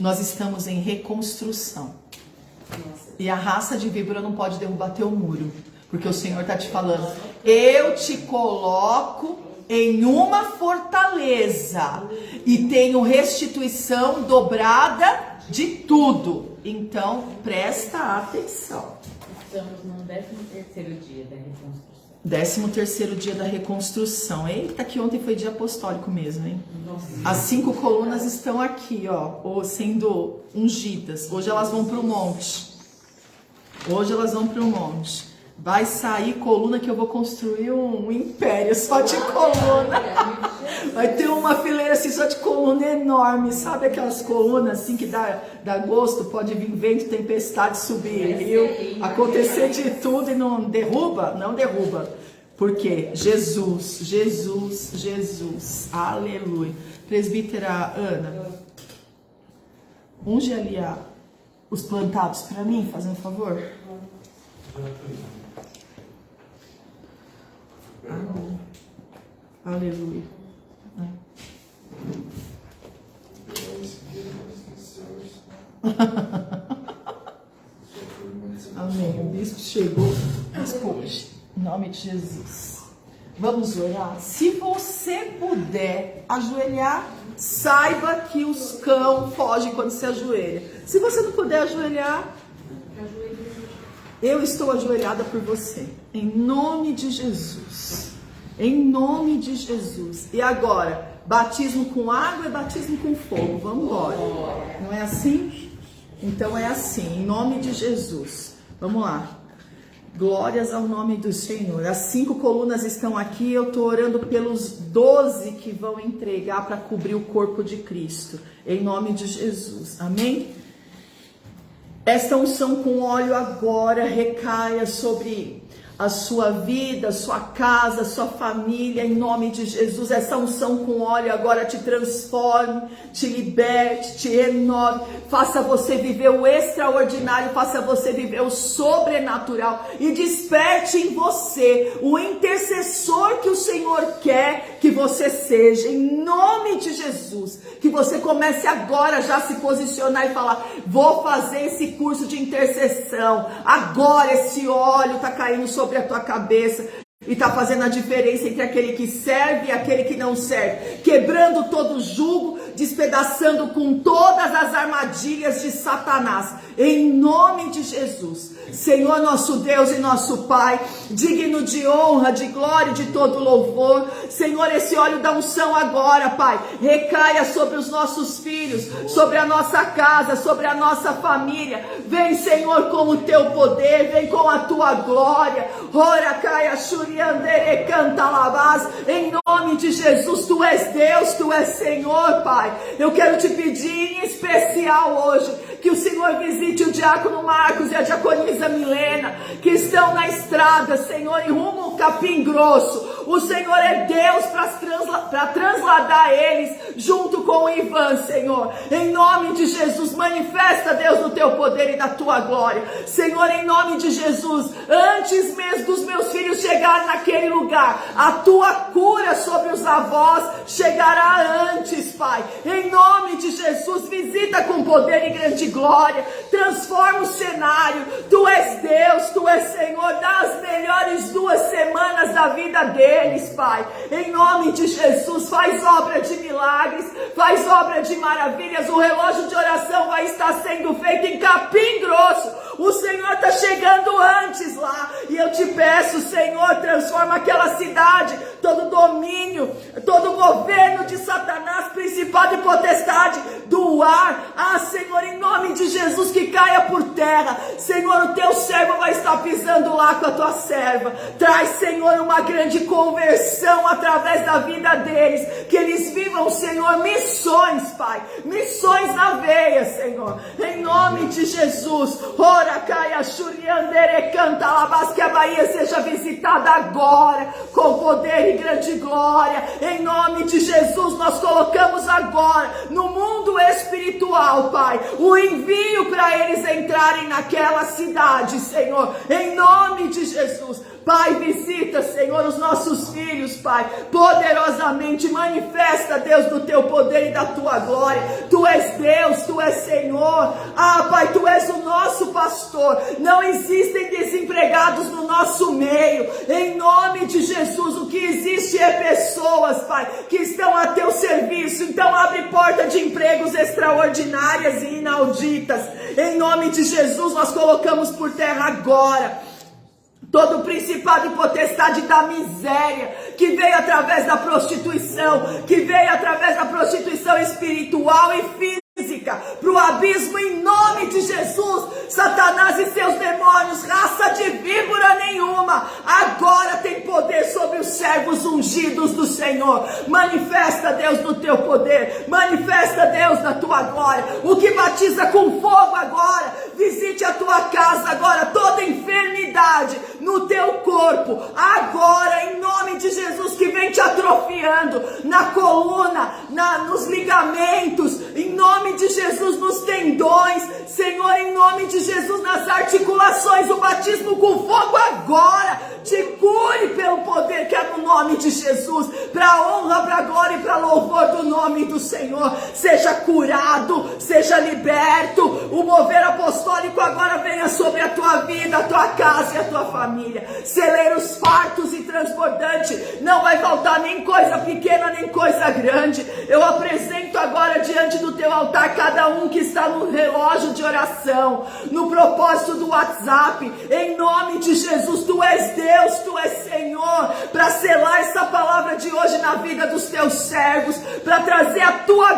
Nós estamos em reconstrução. E a raça de víbora não pode derrubar teu muro. Porque o Senhor está te falando, eu te coloco em uma fortaleza e tenho restituição dobrada de tudo. Então, presta atenção. Estamos no 13º dia da reconstrução. 13º dia da reconstrução. Eita, que ontem foi dia apostólico mesmo, hein? Nossa. As 5 colunas estão aqui, ó, sendo ungidas. Hoje elas vão para o monte. Hoje elas vão para o monte. Vai sair coluna que eu vou construir um império só de coluna. Vai ter uma fileira assim só de coluna enorme. Sabe aquelas colunas assim que dá gosto? Pode vir vento, tempestade, subir rio, acontecer de tudo e não derruba? Não derruba. Porque Jesus, Jesus, Jesus. Aleluia. Presbítera Ana, unge ali os plantados para mim, fazendo um favor. Amém. Aleluia. Amém. O bispo chegou, responde. Em nome de Jesus. Vamos orar? Se você puder ajoelhar, saiba que os cão fogem quando se ajoelha. Se você não puder ajoelhar, eu estou ajoelhada por você. Em nome de Jesus. Em nome de Jesus. E agora, batismo com água e batismo com fogo. Vamos embora. Não é assim? Então é assim. Em nome de Jesus. Vamos lá. Glórias ao nome do Senhor. As 5 colunas estão aqui. Eu estou orando pelos 12 que vão entregar para cobrir o corpo de Cristo. Em nome de Jesus. Amém? Esta unção com óleo agora recaia sobre a sua vida, a sua casa, a sua família, em nome de Jesus. Essa unção com óleo agora te transforme, te liberte, te renove, faça você viver o extraordinário, faça você viver o sobrenatural e desperte em você o intercessor que o Senhor quer que você seja, em nome de Jesus. Que você comece agora já a se posicionar e falar, vou fazer esse curso de intercessão, agora esse óleo está caindo sobre a tua cabeça e está fazendo a diferença entre aquele que serve e aquele que não serve, quebrando todo jugo despedaçando com todas as armadilhas de Satanás, em nome de Jesus. Senhor, nosso Deus e nosso Pai, digno de honra, de glória e de todo louvor. Senhor, esse óleo da unção agora, Pai, recaia sobre os nossos filhos, sobre a nossa casa, sobre a nossa família. Vem, Senhor, com o teu poder, vem com a tua glória. Ora, caia, xuriandere, canta, lavaz. Em nome de Jesus, tu és Deus, tu és Senhor, Pai. Eu quero te pedir em especial hoje que o Senhor visite o diácono Marcos e a diaconisa Milena, que estão na estrada, Senhor, em rumo ao Capim Grosso. O Senhor é Deus para transladar eles junto com o Ivan, Senhor. Em nome de Jesus, manifesta, Deus, no teu poder e da tua glória. Senhor, em nome de Jesus, antes mesmo dos meus filhos chegarem naquele lugar, a tua cura sobre os avós chegará antes, Pai. Em nome de Jesus, visita com poder e grande glória, transforma o cenário. Tu és Deus, tu és Senhor, dá as melhores 2 semanas da vida deles, Pai. Em nome de Jesus, faz obra de milagres, faz obra de maravilhas. O relógio de oração vai estar sendo feito em Capim Grosso. O Senhor está chegando antes lá, e eu te peço, Senhor, transforma aquela cidade, todo domínio, todo governo de Satanás, principado e potestade do ar. Ah, Senhor, em nome de Jesus, que caia por terra. Senhor, o teu servo vai estar pisando lá com a tua serva. Traz, Senhor, uma grande conversão através da vida deles, que eles vivam, Senhor, missões, Pai, missões na veia, Senhor, em nome de Jesus. Ora, caia, xuriandere, canta, labas, que a Bahia seja visitada agora, com poder e grande glória. Em nome de Jesus, nós colocamos agora no mundo espiritual, Pai, o envio para eles entrarem naquela cidade, Senhor, em nome de Jesus. Pai, visita, Senhor, os nossos filhos, Pai, poderosamente. Manifesta, Deus, do teu poder e da tua glória. Tu és Deus, tu és Senhor. Ah, Pai, tu és o nosso pastor. Não existem desempregados no nosso meio. Em nome de Jesus, o que existe é pessoas, Pai, que estão a teu serviço. Então abre porta de empregos extraordinárias e inauditas. Em nome de Jesus, nós colocamos por terra agora todo o principado e potestade da miséria, que veio através da prostituição, que veio através da prostituição espiritual e física, para o abismo, em nome de Jesus. Satanás e seus demônios, raça de víbora nenhuma, agora tem poder sobre os servos ungidos do Senhor. Manifesta, Deus, no teu poder, manifesta, Deus, na tua glória. O que batiza com fogo agora, visite a tua casa agora, toda enfermidade no teu corpo, agora, em nome de Jesus, que vem te atrofiando na coluna, nos ligamentos, em nome de Jesus, nos tendões, Senhor, em nome de Jesus, nas articulações, o batismo com fogo agora te cure pelo poder que é no nome de Jesus, para honra, para glória e para louvor do nome do Senhor. Seja curado, seja liberto. O mover apostólico agora venha sobre a tua vida, a tua casa e a tua família. Celeiros fartos e transbordantes, não vai faltar nem coisa pequena nem coisa grande. Eu apresento agora diante do teu altar cada um que está no relógio de oração, no propósito do WhatsApp. Em nome de Jesus, tu és Deus, tu és Senhor, para selar essa palavra de hoje na vida dos teus servos, para trazer a tua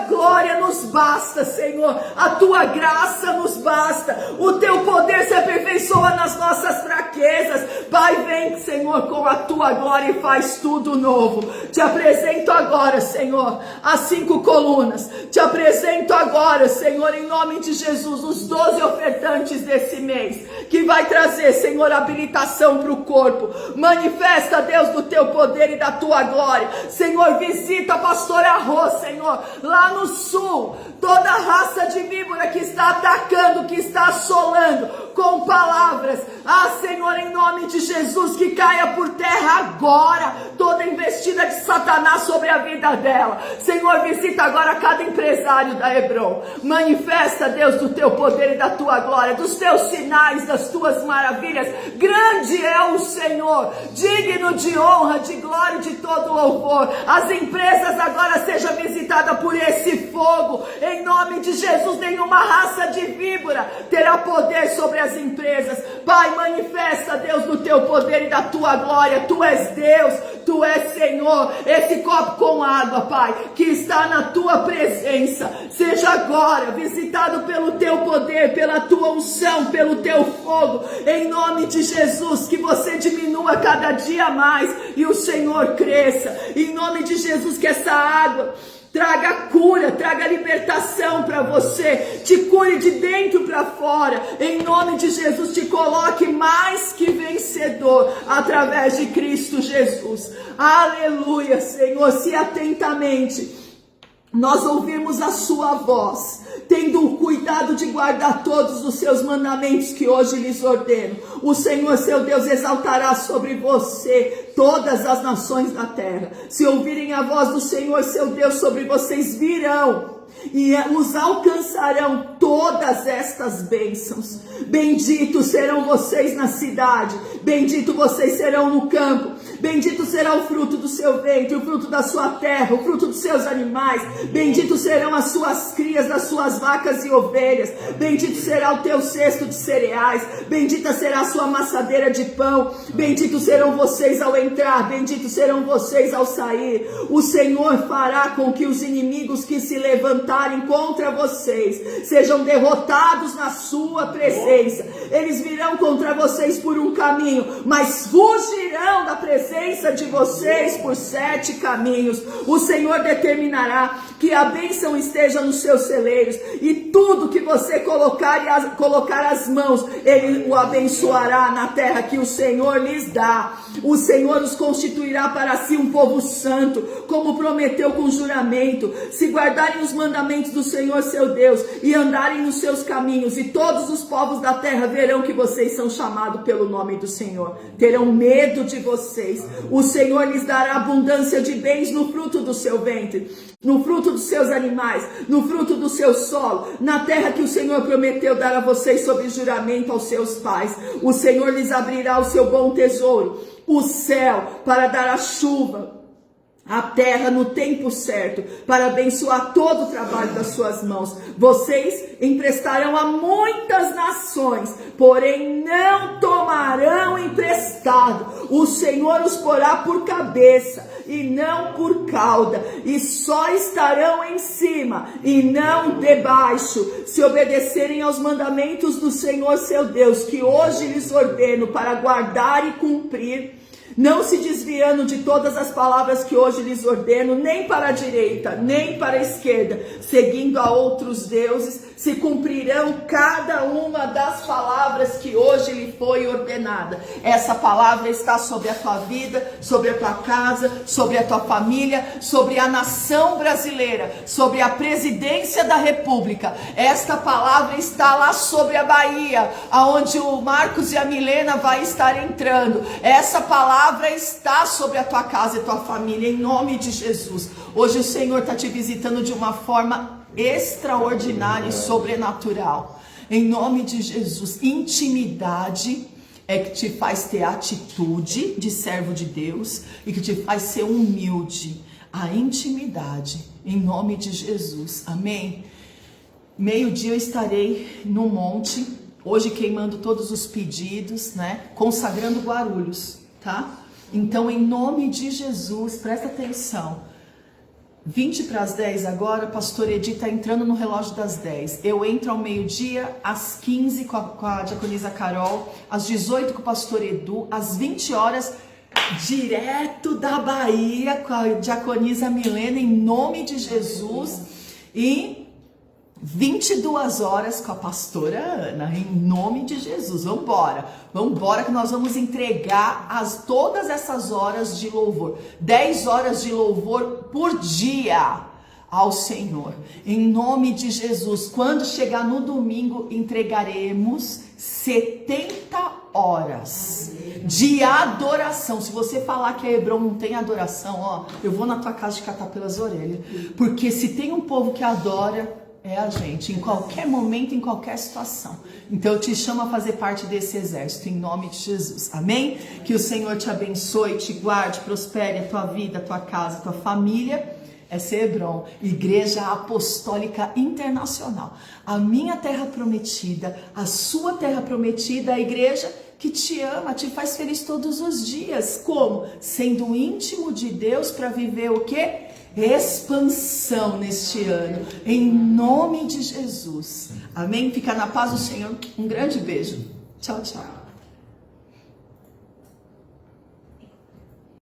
glória nos basta, Senhor, a tua graça nos basta, o teu poder se aperfeiçoa nas nossas fraquezas. Pai, vem, Senhor, com a tua glória e faz tudo novo. Te apresento agora, Senhor, as 5 colunas, te apresento agora, Senhor, em nome de Jesus, os 12 ofertantes desse mês, que vai trazer, Senhor, habilitação para o corpo. Manifesta, Deus, do teu poder e da tua glória. Senhor, visita a pastora Rô, Senhor, lá no sul, toda a raça de víbora que está atacando, que está assolando com palavras. Ah, Senhor, em nome de Jesus, que caia por terra agora toda investida de Satanás sobre a vida dela. Senhor, visita agora cada empresário da Hebron. Manifesta, Deus, do teu poder e da tua glória, dos teus sinais, das tuas maravilhas. Grande é o Senhor, digno de honra, de glória e de todo louvor. As empresas agora sejam visitadas nome de Jesus, nenhuma raça de víbora terá poder sobre as empresas. Pai, manifesta, Deus, do teu poder e da tua glória. Tu és Deus, tu és Senhor. Esse copo com água, Pai, que está na tua presença, seja agora visitado pelo teu poder, pela tua unção, pelo teu fogo, em nome de Jesus. Que você diminua cada dia mais e o Senhor cresça, em nome de Jesus. Que essa água traga cura, traga libertação para você, te cure de dentro para fora, em nome de Jesus. Te coloque mais que vencedor através de Cristo Jesus. Aleluia, Senhor. Se atentamente nós ouvirmos a sua voz, tendo o cuidado de guardar todos os seus mandamentos que hoje lhes ordeno, o Senhor seu Deus exaltará sobre você todas as nações da terra. Se ouvirem a voz do Senhor seu Deus, sobre vocês virão e os alcançarão todas estas bênçãos. Benditos serão vocês na cidade, bendito vocês serão no campo, bendito será o fruto do seu ventre, o fruto da sua terra, o fruto dos seus animais, bendito serão as suas crias, das suas vacas e ovelhas, bendito será o teu cesto de cereais, bendita será a sua amassadeira de pão, benditos serão vocês ao entrar, benditos serão vocês ao sair. O Senhor fará com que os inimigos que se levantarem contra vocês sejam derrotados na sua presença. Eles virão contra vocês por um caminho, mas fugirão da presença de vocês por 7 caminhos. O Senhor determinará que a bênção esteja nos seus celeiros, e tudo que você colocar as mãos, Ele o abençoará na terra que o Senhor lhes dá. O Senhor os constituirá para si um povo santo, como prometeu com juramento, se guardarem os mandamentos do Senhor seu Deus e andarem nos seus caminhos. E todos os povos da terra verão que vocês são chamados pelo nome do Senhor, terão medo de vocês. O Senhor lhes dará abundância de bens no fruto do seu ventre, no fruto dos seus animais, no fruto do seu solo, na terra que o Senhor prometeu dar a vocês sob juramento aos seus pais. O Senhor lhes abrirá o seu bom tesouro, o céu, para dar a chuva, a terra no tempo certo, para abençoar todo o trabalho das suas mãos. Vocês emprestarão a muitas nações, porém não tomarão emprestado. O Senhor os porá por cabeça e não por cauda, e só estarão em cima e não debaixo, se obedecerem aos mandamentos do Senhor seu Deus, que hoje lhes ordeno para guardar e cumprir, não se desviando de todas as palavras que hoje lhes ordeno, nem para a direita, nem para a esquerda, seguindo a outros deuses, se cumprirão cada uma das palavras que hoje lhe foi ordenada. Essa palavra está sobre a tua vida, sobre a tua casa, sobre a tua família, sobre a nação brasileira, sobre a presidência da República. Esta palavra está lá sobre a Bahia, aonde o Marcos e a Milena vai estar entrando. Essa palavra está sobre a tua casa e tua família, em nome de Jesus. Hoje o Senhor está te visitando de uma forma extraordinária e sobrenatural, em nome de Jesus. Intimidade é que te faz ter atitude de servo de Deus e que te faz ser humilde. A intimidade, em nome de Jesus, amém? Meio-dia eu estarei no monte, hoje queimando todos os pedidos, né? Consagrando Guarulhos, tá? Então, em nome de Jesus, presta atenção. 20 para as 10 agora, pastor Edi está entrando no relógio das 10. Eu entro ao meio-dia, às 15 com a diaconisa Carol, às 18 com o pastor Edu, às 20 horas, direto da Bahia com a diaconisa Milena, em nome de Jesus. E 22 horas com a pastora Ana, em nome de Jesus. Vamos embora que nós vamos entregar todas essas horas de louvor, 10 horas de louvor por dia ao Senhor, em nome de Jesus. Quando chegar no domingo, entregaremos 70 horas de adoração. Se você falar que a Hebron não tem adoração, ó, eu vou na tua casa te catar pelas orelhas, porque se tem um povo que adora, é a gente, em qualquer momento, em qualquer situação. Então eu te chamo a fazer parte desse exército, em nome de Jesus, amém? Que o Senhor te abençoe, te guarde, prospere a tua vida, a tua casa, a tua família, Essa é Hebron, Igreja Apostólica Internacional. A minha terra prometida, a sua terra prometida, a igreja que te ama, te faz feliz todos os dias. Como? Sendo íntimo de Deus para viver o quê? Expansão neste ano, em nome de Jesus. Amém? Fica na paz do Senhor. Um grande beijo. Tchau, tchau.